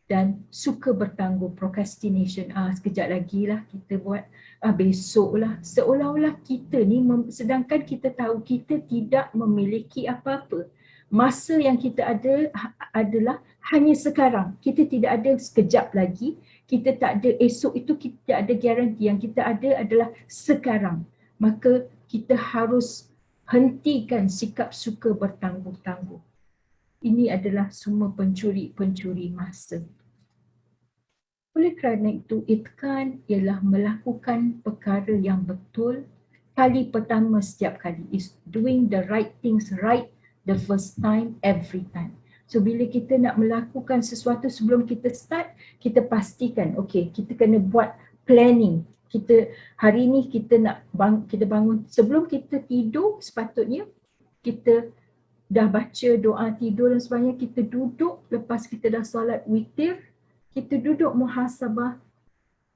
dan suka bertangguh, procrastination. Sekejap lagi lah kita buat, besok lah. Seolah-olah kita ni, sedangkan kita tahu kita tidak memiliki apa-apa. Masa yang kita ada adalah hanya sekarang. Kita tidak ada sekejap lagi. Kita tak ada esok itu, kita tak ada garanti. Yang kita ada adalah sekarang. Maka kita harus hentikan sikap suka bertangguh-tangguh. Ini adalah semua pencuri masa. Oleh kerana itu, itqan ialah melakukan perkara yang betul kali pertama setiap kali. Is doing the right things right the first time, every time. So bila kita nak melakukan sesuatu sebelum kita start, kita pastikan, okay, kita kena buat planning. Kita hari ni kita nak kita bangun, sebelum kita tidur sepatutnya kita dah baca doa tidur dan sebagainya, kita duduk lepas kita dah solat witir, kita duduk muhasabah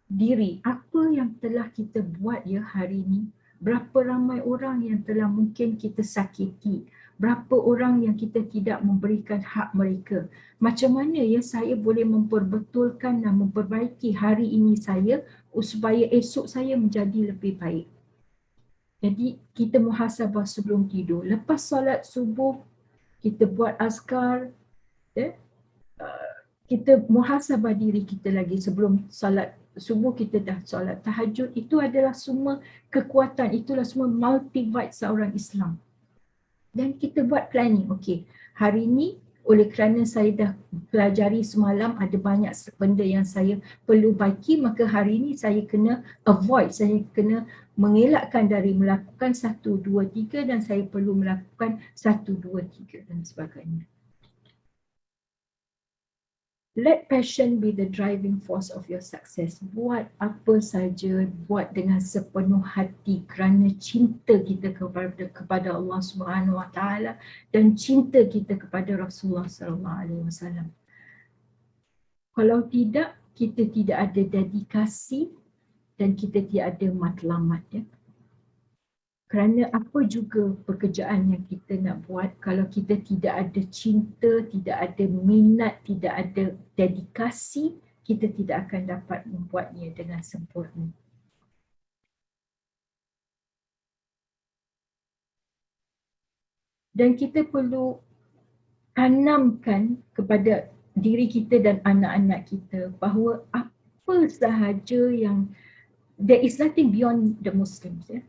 diri, apa yang telah kita buat ya hari ini, berapa ramai orang yang telah mungkin kita sakiti, berapa orang yang kita tidak memberikan hak mereka, macam mana ya saya boleh memperbetulkan dan memperbaiki hari ini saya supaya esok saya menjadi lebih baik. Jadi kita muhasabah sebelum tidur, lepas solat subuh kita buat azkar, kita muhasabah diri kita lagi sebelum solat subuh, kita dah solat tahajud. Itu adalah semua kekuatan, itulah semua multivite seorang Islam. Dan kita buat planning, okey, hari ni oleh kerana saya dah pelajari semalam ada banyak benda yang saya perlu baiki, maka hari ni saya kena avoid, saya kena mengelakkan dari melakukan 1, 2, 3 dan saya perlu melakukan 1, 2, 3 dan sebagainya. Let passion be the driving force of your success. Buat apa saja, buat dengan sepenuh hati kerana cinta kita kepada Allah Subhanahu Wa Taala dan cinta kita kepada Rasulullah Sallallahu Alaihi Wasallam. Kalau tidak, kita tidak ada dedikasi dan kita tidak ada matlamat, ya. Kerana apa juga pekerjaan yang kita nak buat, kalau kita tidak ada cinta, tidak ada minat, tidak ada dedikasi, kita tidak akan dapat membuatnya dengan sempurna. Dan kita perlu tanamkan kepada diri kita dan anak-anak kita bahawa apa sahaja yang, there is nothing beyond the Muslims, ya.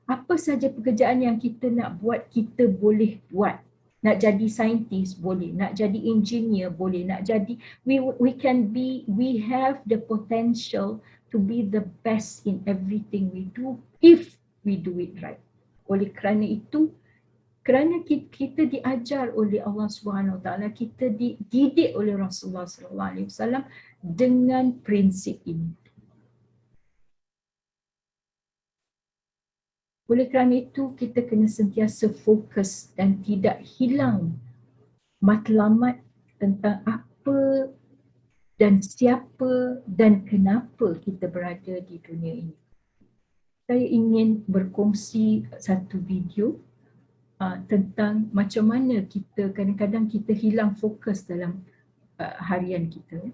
Apa saja pekerjaan yang kita nak buat, kita boleh buat. Nak jadi saintis boleh, nak jadi engineer boleh, nak jadi, we have the potential to be the best in everything we do if we do it right. Oleh kerana itu, kerana kita diajar oleh Allah Subhanahu Wa Taala, kita dididik oleh Rasulullah Sallallahu Alaihi Wasallam dengan prinsip ini. Oleh kerana itu, kita kena sentiasa fokus dan tidak hilang matlamat tentang apa dan siapa dan kenapa kita berada di dunia ini. Saya ingin berkongsi satu video tentang macam mana kita kadang-kadang kita hilang fokus dalam harian kita.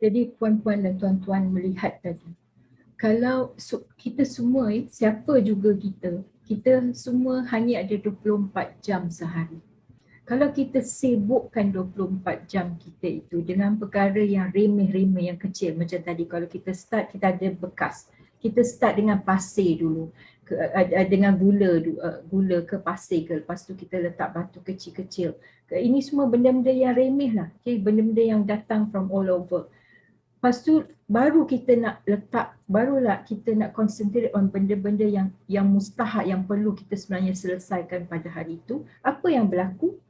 Jadi puan-puan dan tuan-tuan melihat tadi, kalau kita semua, siapa juga kita semua hanya ada 24 jam sehari. Kalau kita sibukkan 24 jam kita itu dengan perkara yang remeh-remeh, yang kecil, macam tadi kalau kita start, kita ada bekas. Kita start dengan pasir dulu, dengan gula ke pasir ke, lepas tu kita letak batu kecil-kecil. Ini semua benda-benda yang remeh lah, benda-benda yang datang from all over. Lepas tu baru kita nak letak, barulah kita nak concentrate on benda-benda yang mustahak, yang perlu kita sebenarnya selesaikan pada hari itu. Apa yang berlaku?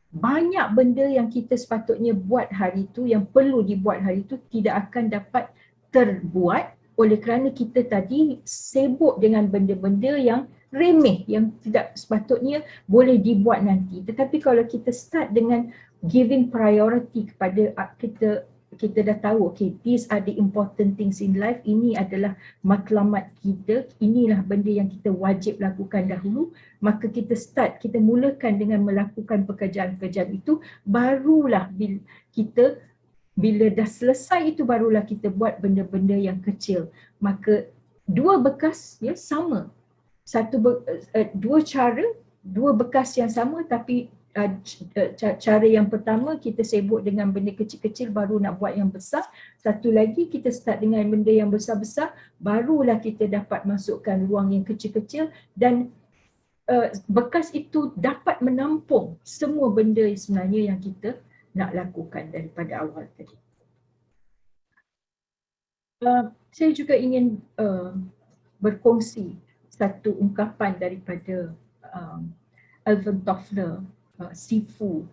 Banyak benda yang kita sepatutnya buat hari itu, yang perlu dibuat hari itu, tidak akan dapat terbuat oleh kerana kita tadi sibuk dengan benda-benda yang remeh, yang tidak sepatutnya boleh dibuat nanti. Tetapi kalau kita start dengan giving priority kepada kita dah tahu, okay, these are the important things in life, ini adalah matlamat kita, inilah benda yang kita wajib lakukan dahulu, maka kita start, kita mulakan dengan melakukan pekerjaan-pekerjaan itu, barulah bila dah selesai itu, barulah kita buat benda-benda yang kecil. Maka dua bekas sama, dua bekas yang sama, tapi cara yang pertama kita sibuk dengan benda kecil-kecil, baru nak buat yang besar. Satu lagi kita start dengan benda yang besar-besar, barulah kita dapat masukkan ruang yang kecil-kecil, dan bekas itu dapat menampung semua benda sebenarnya yang kita nak lakukan daripada awal tadi. Saya juga ingin berkongsi satu ungkapan daripada Alvin Toffler, Sifu,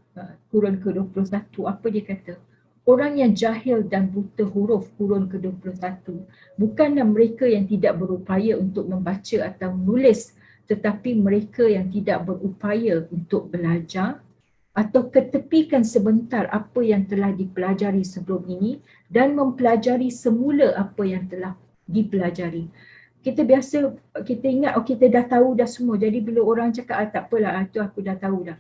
kurun ke-21. Apa dia kata? Orang yang jahil dan buta huruf, kurun ke-21, bukanlah mereka yang tidak berupaya untuk membaca atau menulis, tetapi mereka yang tidak berupaya untuk belajar atau ketepikan sebentar apa yang telah dipelajari sebelum ini dan mempelajari semula apa yang telah dipelajari. Kita ingat, kita dah tahu dah semua. Jadi bila orang cakap, tak apalah, itu aku dah tahu dah.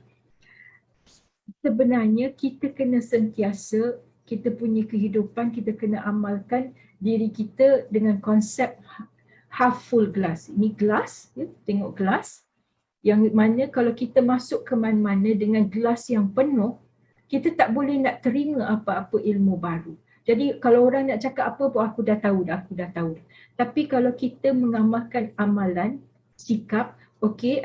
Sebenarnya kita kena sentiasa, kita punya kehidupan, kita kena amalkan diri kita dengan konsep half full glass. Ini glass, tengok glass. Yang mana kalau kita masuk ke mana-mana dengan gelas yang penuh, kita tak boleh nak terima apa-apa ilmu baru. Jadi kalau orang nak cakap apa pun, aku dah tahu dah. Tapi kalau kita mengamalkan amalan, sikap, okay,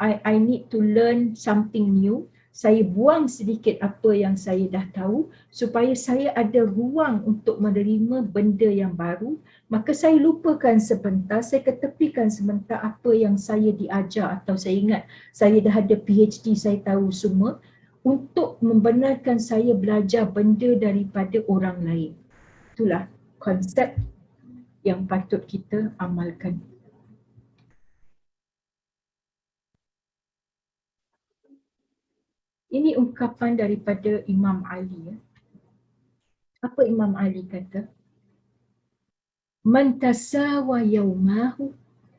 I need to learn something new, saya buang sedikit apa yang saya dah tahu supaya saya ada ruang untuk menerima benda yang baru, maka saya lupakan sebentar, saya ketepikan sebentar apa yang saya diajar, atau saya ingat saya dah ada PhD, saya tahu semua, untuk membenarkan saya belajar benda daripada orang lain. Itulah konsep yang patut kita amalkan. Ini ungkapan daripada Imam Ali. Apa Imam Ali kata? Man tasawa yawmahu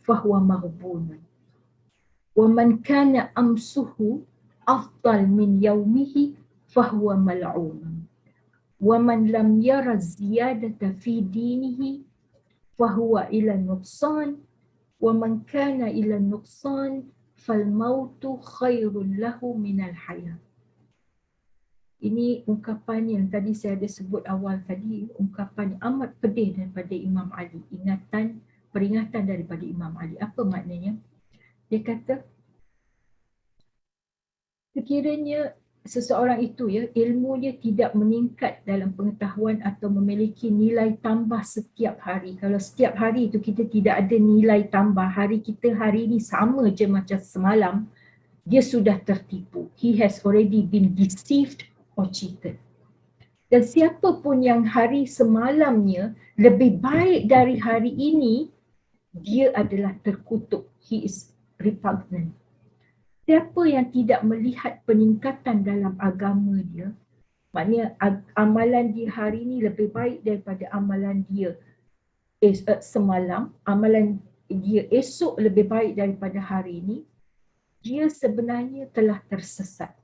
fahuwa maghbunun. Wa man kana amsuhu afdal min yawmihi fahuwa mal'unun. Wa man lam yara ziyadata fi dinihi fahuwa ila nuqsan. Wa man kana ila nuqsan fal mautu khairul lahu minal hayat. Ini ungkapan yang tadi saya ada sebut awal tadi, ungkapan yang amat pedih daripada Imam Ali, peringatan daripada Imam Ali. Apa maknanya? Dia kata, sekiranya seseorang itu ilmunya tidak meningkat dalam pengetahuan atau memiliki nilai tambah setiap hari. Kalau setiap hari itu kita tidak ada nilai tambah, hari kita hari ini sama je macam semalam, dia sudah tertipu. He has already been deceived or cheated. Dan siapa pun yang hari semalamnya lebih baik dari hari ini, dia adalah terkutuk. He is repugnant. Siapa yang tidak melihat peningkatan dalam agama dia, maknanya amalan dia hari ini lebih baik daripada amalan dia semalam, amalan dia esok lebih baik daripada hari ini, dia sebenarnya telah tersesat.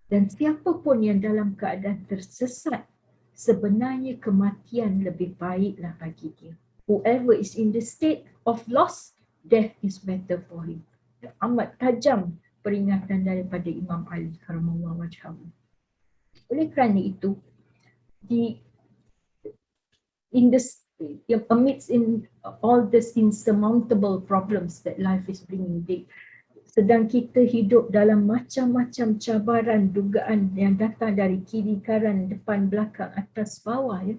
Dan siapa pun yang dalam keadaan tersesat, sebenarnya kematian lebih baiklah bagi dia. Whoever is in the state of loss, death is better for him. Amat tajam peringatan daripada Imam Ali karamallahu wajhahu. Oleh kerana itu, di in this amidst in all this insurmountable problems that life is bringing, sedang kita hidup dalam macam-macam cabaran, dugaan yang datang dari kiri, kanan, depan, belakang, atas, bawah, ya.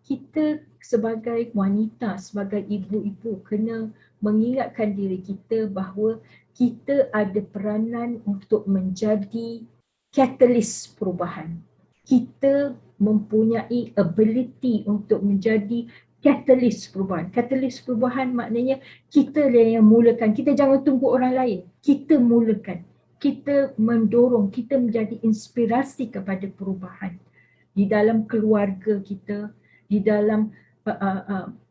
Kita sebagai wanita, sebagai ibu-ibu kena mengingatkan diri kita bahawa kita ada peranan untuk menjadi catalyst perubahan. Kita mempunyai ability untuk menjadi catalyst perubahan. Catalyst perubahan maknanya kita yang mulakan. Kita jangan tunggu orang lain. Kita mulakan. Kita mendorong, kita menjadi inspirasi kepada perubahan. Di dalam keluarga kita, di dalam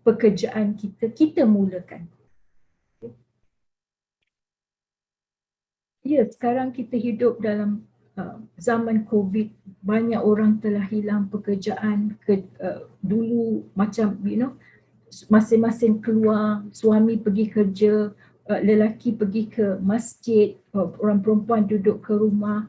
pekerjaan kita, kita mulakan. Ya, sekarang kita hidup dalam zaman COVID, banyak orang telah hilang pekerjaan. Dulu macam masing-masing keluar, suami pergi kerja, lelaki pergi ke masjid, orang perempuan duduk ke rumah.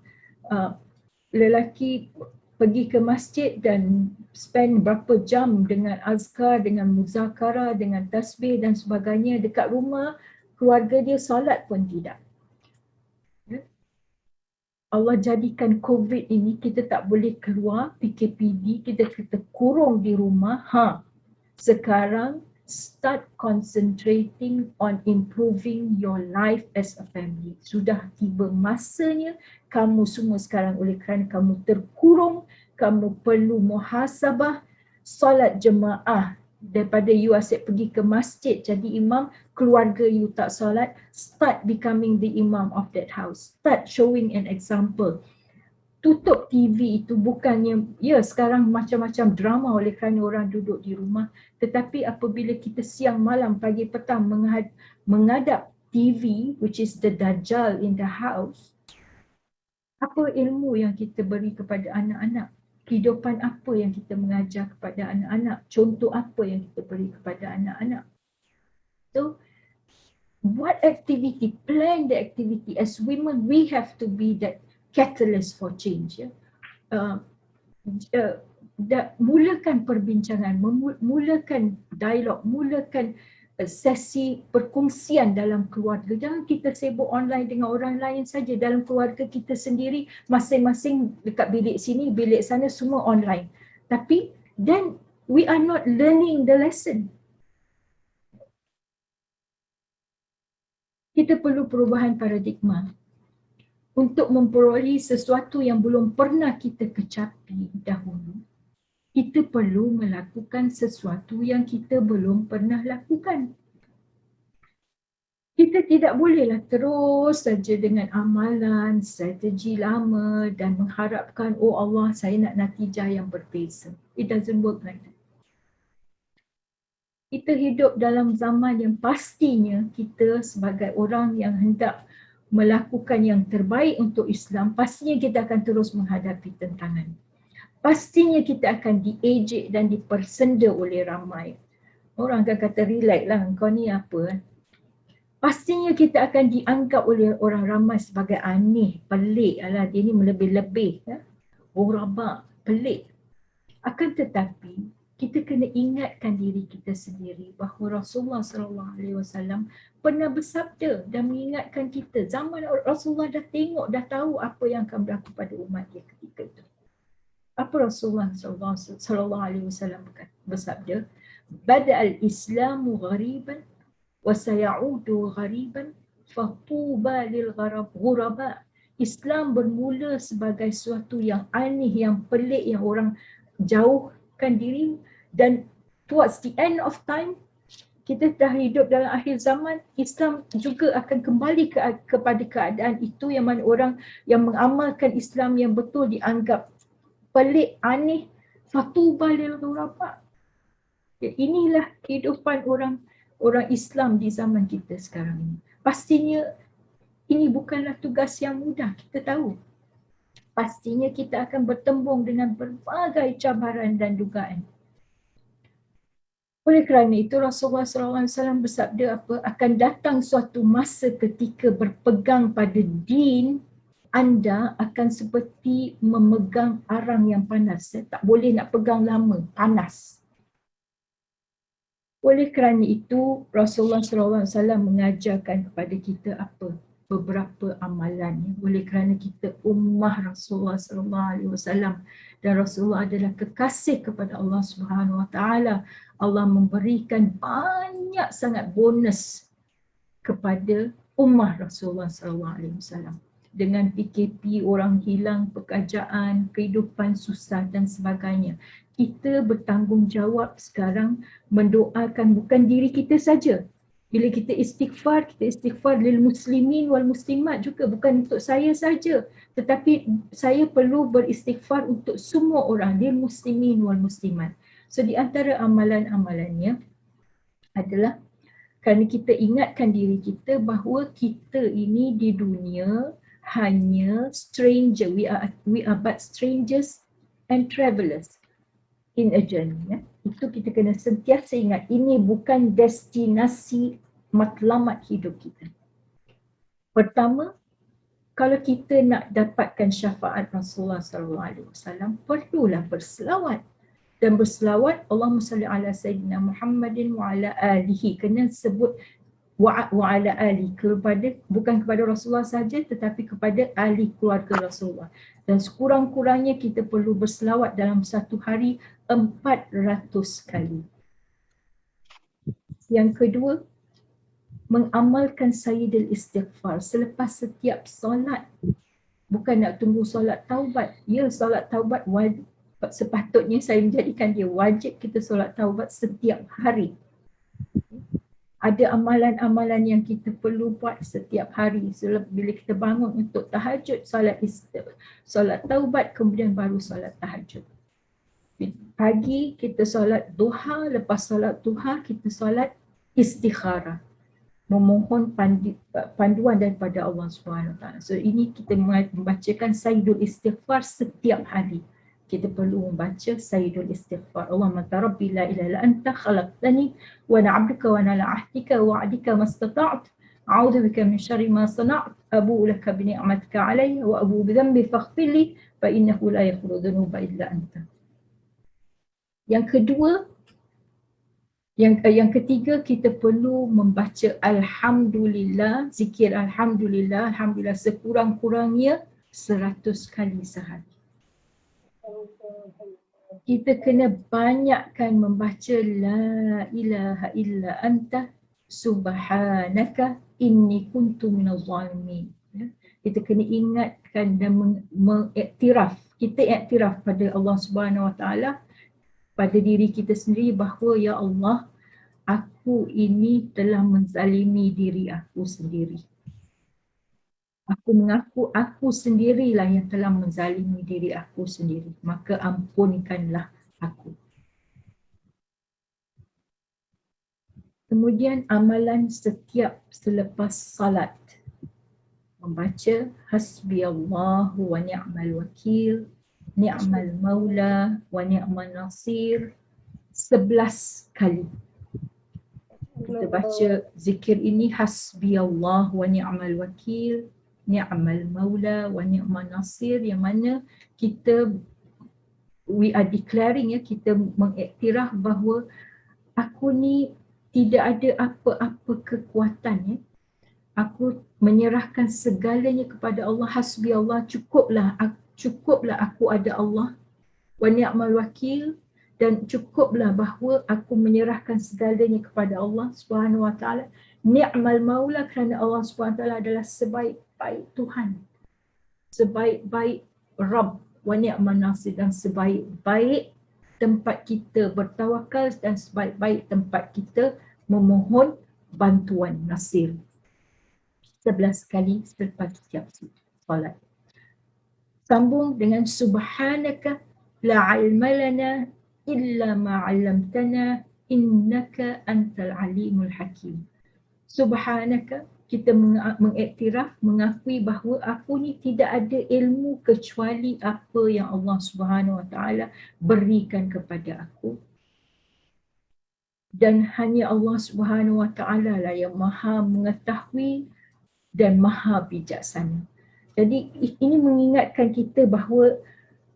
Lelaki pergi ke masjid dan spend berapa jam dengan azkar, dengan muzakarah, dengan tasbih dan sebagainya. Dekat rumah, keluarga dia solat pun tidak. Allah jadikan COVID ini kita tak boleh keluar, PKPD, kita kurung di rumah. Sekarang start concentrating on improving your life as a family. Sudah tiba masanya kamu semua sekarang, oleh kerana kamu terkurung, kamu perlu muhasabah, solat jemaah. Daripada you asyik pergi ke masjid jadi imam, keluarga you tak solat, start becoming the imam of that house. Start showing an example. Tutup TV itu bukannya, ya sekarang macam-macam drama oleh kerana orang duduk di rumah, tetapi apabila kita siang malam pagi petang menghadap TV, which is the Dajjal in the house, apa ilmu yang kita beri kepada anak-anak? Kehidupan apa yang kita mengajar kepada anak-anak? Contoh apa yang kita beri kepada anak-anak? So, buat activity, plan the activity. As women, we have to be that catalyst for change. Ya. Mulakan perbincangan, mulakan dialog, mulakan sesi perkongsian dalam keluarga. Jangan kita sibuk online dengan orang lain saja. Dalam keluarga kita sendiri, masing-masing dekat bilik sini, bilik sana, semua online. Tapi then we are not learning the lesson. Kita perlu perubahan paradigma untuk memperoleh sesuatu yang belum pernah kita kecapi dahulu. Kita perlu melakukan sesuatu yang kita belum pernah lakukan. Kita tidak bolehlah terus saja dengan amalan, strategi lama dan mengharapkan, oh Allah, saya nak natijah yang berbeza. It doesn't work like that. Kita hidup dalam zaman yang pastinya kita sebagai orang yang hendak melakukan yang terbaik untuk Islam, pastinya kita akan terus menghadapi tentangan. Pastinya kita akan diejek dan dipersenda oleh ramai. Orang akan kata, relax lah, kau ni apa? Pastinya kita akan dianggap oleh orang ramai sebagai aneh, pelik. Alah, dia ni melebih-lebih. Ya? Oh, rabak, pelik. Akan tetapi, kita kena ingatkan diri kita sendiri bahawa Rasulullah SAW pernah bersabda dan mengingatkan kita. Zaman Rasulullah dah tengok, dah tahu apa yang akan berlaku pada umat dia ketika itu. Apa Rasulullah SAW bersabda? Bada'al Islamu ghariban wa sayaudu ghariban fatuba lil ghuraba. Islam bermula sebagai sesuatu yang aneh, yang pelik, yang orang jauhkan diri, dan towards the end of time, kita dah hidup dalam akhir zaman, Islam juga akan kembali kepada keadaan itu, yang mana orang yang mengamalkan Islam yang betul dianggap pelik, aneh, fatuba lil ghuraba. Inilah kehidupan orang Islam di zaman kita sekarang ini. Pastinya ini bukanlah tugas yang mudah, kita tahu. pastinya kita akan bertembung dengan berbagai cabaran dan dugaan. Oleh kerana itu Rasulullah SAW bersabda apa? Akan datang suatu masa ketika berpegang pada din anda akan seperti memegang arang yang panas. Tak boleh nak pegang lama, panas. Oleh kerana itu Rasulullah SAW mengajarkan kepada kita apa? Beberapa amalan. Oleh kerana kita ummah Rasulullah SAW dan Rasulullah adalah kekasih kepada Allah Subhanahu Wa Taala. Allah memberikan banyak sangat bonus kepada ummah Rasulullah SAW. Dengan PKP, orang hilang pekerjaan, kehidupan susah dan sebagainya. Kita bertanggungjawab sekarang mendoakan bukan diri kita saja. Bila kita istighfar lil muslimin wal muslimat juga, bukan untuk saya saja. Tetapi saya perlu beristighfar untuk semua orang, lil muslimin wal muslimat. So di antara amalan-amalannya adalah kerana kita ingatkan diri kita bahawa kita ini di dunia hanya stranger, we are but strangers and travellers in a journey. Ya. Itu kita kena sentiasa ingat, ini bukan destinasi matlamat hidup kita. Pertama, kalau kita nak dapatkan syafaat Rasulullah SAW, perlulah berselawat. Dan berselawat Allahumma salli ala Sayyidina Muhammadin wa ala alihi. Kena sebut wa ala ali kepada, bukan kepada Rasulullah saja tetapi kepada ahli keluarga Rasulullah. Dan sekurang-kurangnya kita perlu berselawat dalam satu hari 400 kali. Yang kedua, mengamalkan Sayyidul Istighfar selepas setiap solat. Bukan nak tunggu solat taubat. Ya, solat taubat wajib. Sepatutnya saya menjadikan dia wajib kita solat taubat setiap hari. Ada amalan-amalan yang kita perlu buat setiap hari. Bila kita bangun untuk tahajud, solat taubat, kemudian baru solat tahajud. Pagi kita solat duha, lepas solat duha kita solat istikharah. Memohon panduan daripada Allah SWT. So ini kita membacakan Sayyidul Istighfar setiap hari. Kita perlu membaca Sayyidul Istighfar. Allahumma anta rabbi la ilaha illa anta khalaqtani wa ana 'abduka wa ana ala ahdika wa wa'dika mastata'tu. A'udzu bika min syarri ma sana'tu. Abu'u laka bi ni'matika 'alayya wa abu'u bi dhanbi faghfir li fa innahu la yaghfiru dhunuba illa anta. Yang kedua, yang ketiga, kita perlu membaca Alhamdulillah, zikir Alhamdulillah sekurang-kurangnya 100 kali sehari. Kita kena banyakkan membaca La ilaha illa anta subhanaka inni kuntu minaz zalimin. Kita kena ingatkan dan mengiktiraf. Kita iktiraf pada Allah Subhanahu Wa Taala, pada diri kita sendiri bahawa ya Allah, aku ini telah menzalimi diri aku sendiri. Aku mengaku aku sendirilah yang telah menzalimi diri aku sendiri. Maka ampunkanlah aku. Kemudian amalan setiap selepas salat. Membaca hasbiyallahu wa ni'mal wakil, ni'mal maula wa ni'mal nasir 11 kali. Kita baca zikir ini hasbiyallahu wa ni'mal wakil, ni'mal maula wa ni'mal nasir, yang mana kita we are declaring, ya, kita mengiktiraf bahawa aku ni tidak ada apa-apa kekuatan, ya. Aku menyerahkan segalanya kepada Allah. Hasbi Allah, cukuplah aku ada Allah. Wa ni'mal wakil, dan cukuplah bahawa aku menyerahkan segalanya kepada Allah Subhanahu Wa Taala. Ni'mal maula, kerana Allah Subhanahu Wa Taala adalah sebaik-baik Tuhan, sebaik-baik Rabb. Wa ni'mal nasir, dan sebaik-baik tempat kita bertawakal dan sebaik-baik tempat kita memohon bantuan, nasir. 11 kali selepas setiap solat. Sambung dengan subhanaka la ilma lana illa ma 'allamtana innaka antal alimul hakim. Subhanaka, kita mengiktiraf, mengakui bahawa aku ni tidak ada ilmu kecuali apa yang Allah Subhanahu Wa Taala berikan kepada aku. Dan hanya Allah Subhanahu Wa Taala lah yang maha mengetahui dan maha bijaksana. Jadi ini mengingatkan kita bahawa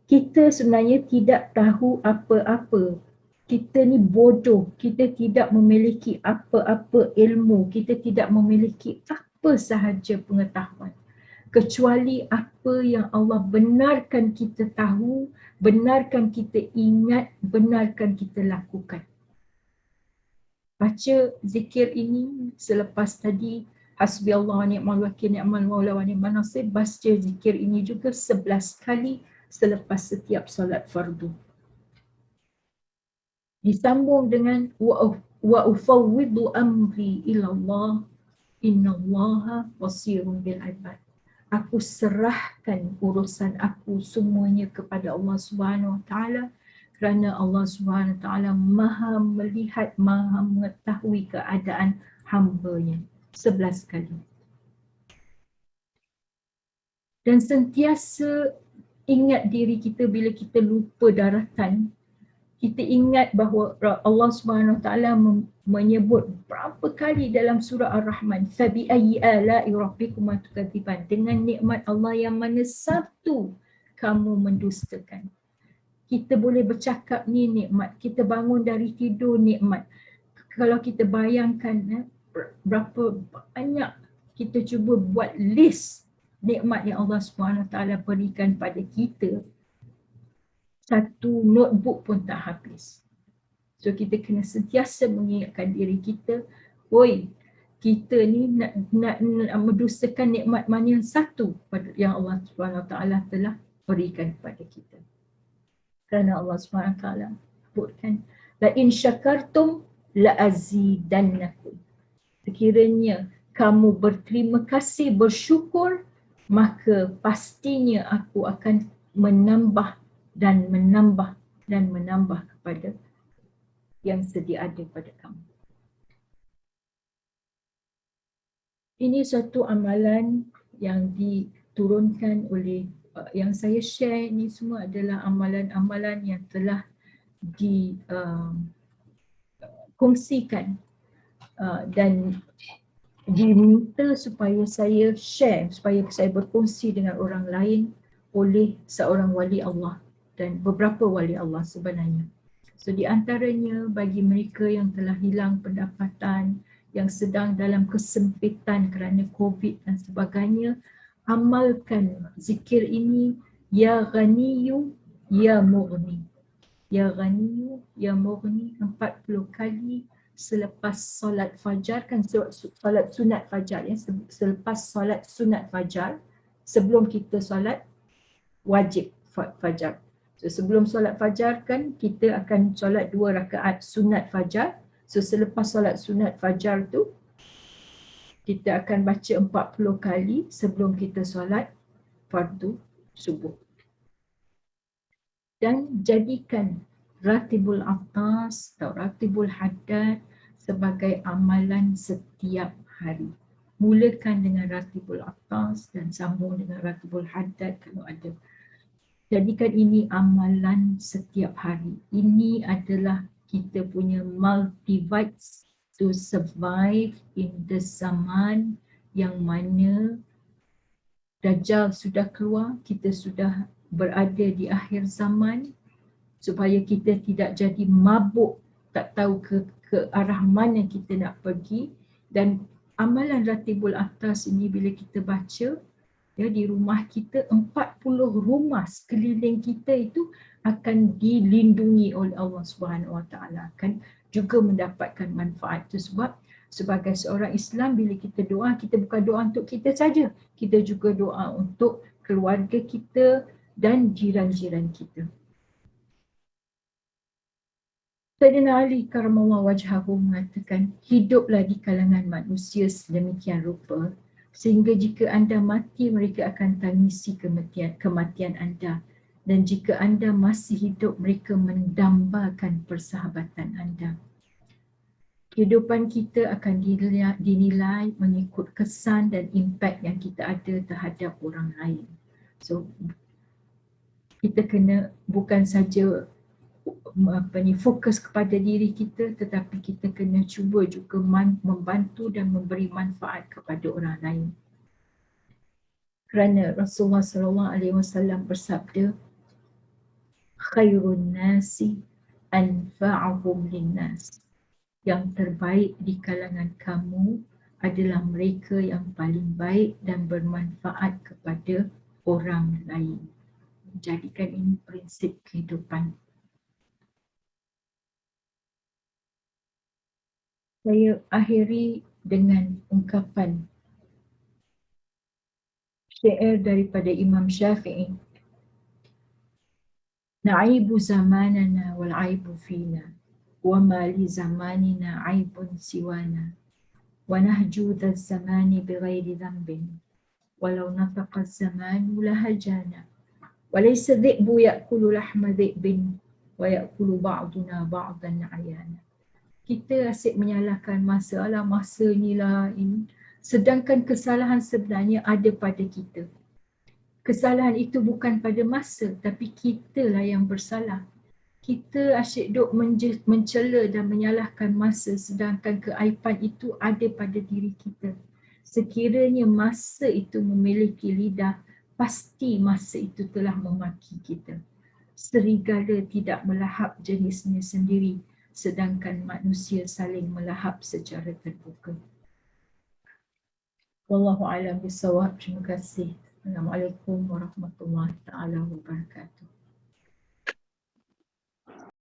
kita sebenarnya tidak tahu apa-apa. Kita ni bodoh, kita tidak memiliki apa-apa ilmu, kita tidak memiliki apa sahaja pengetahuan. Kecuali apa yang Allah benarkan kita tahu, benarkan kita ingat, benarkan kita lakukan. Baca zikir ini selepas tadi hasbi Allah wa ni'mal wakil ni'mal maula wa ni'mal nasir, baca zikir ini juga 11 kali selepas setiap solat fardu. Disambung dengan wa ufawwidu amri ila Allah innallaha basirun bil ibad. Aku serahkan urusan aku semuanya kepada Allah Subhanahu Wa Taala kerana Allah Subhanahu Wa Taala maha melihat, maha mengetahui keadaan hamba-Nya. 11 kali. Dan sentiasa ingat diri kita bila kita lupa daratan. Kita ingat bahawa Allah Subhanahu Wa Taala menyebut berapa kali dalam surah Ar-Rahman, fabi ayyi ala'i rabbikuma tukadziban, dengan nikmat Allah yang mana satu kamu mendustakan. Kita boleh bercakap ni nikmat, kita bangun dari tidur nikmat. Kalau kita bayangkan berapa banyak kita cuba buat list nikmat yang Allah Subhanahu Wa Taala berikan pada kita, satu notebook pun tak habis. So kita kena sentiasa mengingatkan diri kita, oi, kita ni nak mendustakan nikmat mana yang satu yang Allah Subhanahu Wa Taala telah berikan kepada kita. Kerana Allah Subhanahu Wa Taala sebutkan, la in syakartum la azidannakum. Sekiranya kamu berterima kasih, bersyukur, maka pastinya aku akan menambah dan menambah dan menambah kepada yang sedia ada pada kamu. Ini satu amalan yang diturunkan oleh yang saya share ni semua adalah amalan-amalan yang telah dikongsikan dan diminta supaya saya share, supaya saya berkongsi dengan orang lain oleh seorang wali Allah dan beberapa wali Allah sebenarnya. So di antaranya bagi mereka yang telah hilang pendapatan, yang sedang dalam kesempitan kerana COVID dan sebagainya, amalkan zikir ini, ya ghaniyu ya mughni. Ya ghaniyu ya mughni 40 kali selepas solat fajar, kan solat sunat fajar ya, selepas solat sunat fajar, sebelum kita solat wajib fajar. So sebelum solat fajar kan kita akan solat 2 rakaat sunat fajar. So selepas solat sunat fajar tu kita akan baca 40 kali sebelum kita solat fardu subuh. Dan jadikan ratibul atas atau ratibul haddad sebagai amalan setiap hari. Mulakan dengan ratibul atas dan sambung dengan ratibul haddad kalau ada. Jadikan ini amalan setiap hari. Ini adalah kita punya multivites to survive in the zaman yang mana Dajjal sudah keluar, kita sudah berada di akhir zaman, supaya kita tidak jadi mabuk, tak tahu ke arah mana kita nak pergi. Dan amalan ratibul atas ini bila kita baca ya, di rumah kita, 40 rumah sekeliling kita itu akan dilindungi oleh Allah Subhanahu Wa Taala, akan juga mendapatkan manfaat. Itu sebab sebagai seorang Islam, bila kita doa, kita bukan doa untuk kita saja, kita juga doa untuk keluarga kita dan jiran-jiran kita. Sayyidina Ali karamallahu wajhahu mengatakan, hiduplah di kalangan manusia sedemikian rupa sehingga jika anda mati, mereka akan tangisi kematian anda, dan jika anda masih hidup, mereka mendambakan persahabatan anda. kehidupan kita akan dinilai mengikut kesan dan impak yang kita ada terhadap orang lain. So kita kena bukan saja fokus kepada diri kita, tetapi kita kena cuba juga membantu dan memberi manfaat kepada orang lain. Kerana Rasulullah SAW bersabda, khairun nasi anfa'uhum linnas. Yang terbaik di kalangan kamu adalah mereka yang paling baik dan bermanfaat kepada orang lain. Jadikan ini prinsip kehidupan. Saya akhiri dengan ungkapan syair daripada Imam Syafi'i. Na'ibu zamanana wal aibu fina wa ma li zamanina aibun siwana wa nahju dha zamani bighairi dhanbin walau nataqa zamanu lahajana wa laysa dhi'bu ya'kulu lahma dhi'bin wa ya'kulu ba'duna ba'dan ayana. Kita asyik menyalahkan masa, alah masa inilah ini. Sedangkan kesalahan sebenarnya ada pada kita. Kesalahan itu bukan pada masa, tapi kitalah yang bersalah. Kita asyik duk mencela dan menyalahkan masa, sedangkan keaiban itu ada pada diri kita. Sekiranya masa itu memiliki lidah, pasti masa itu telah memaki kita. Serigala tidak melahap jenisnya sendiri, sedangkan manusia saling melahap secara terbuka. Wallahu a'lam bishawab. Terima kasih. Assalamualaikum warahmatullahi taala wabarakatuh.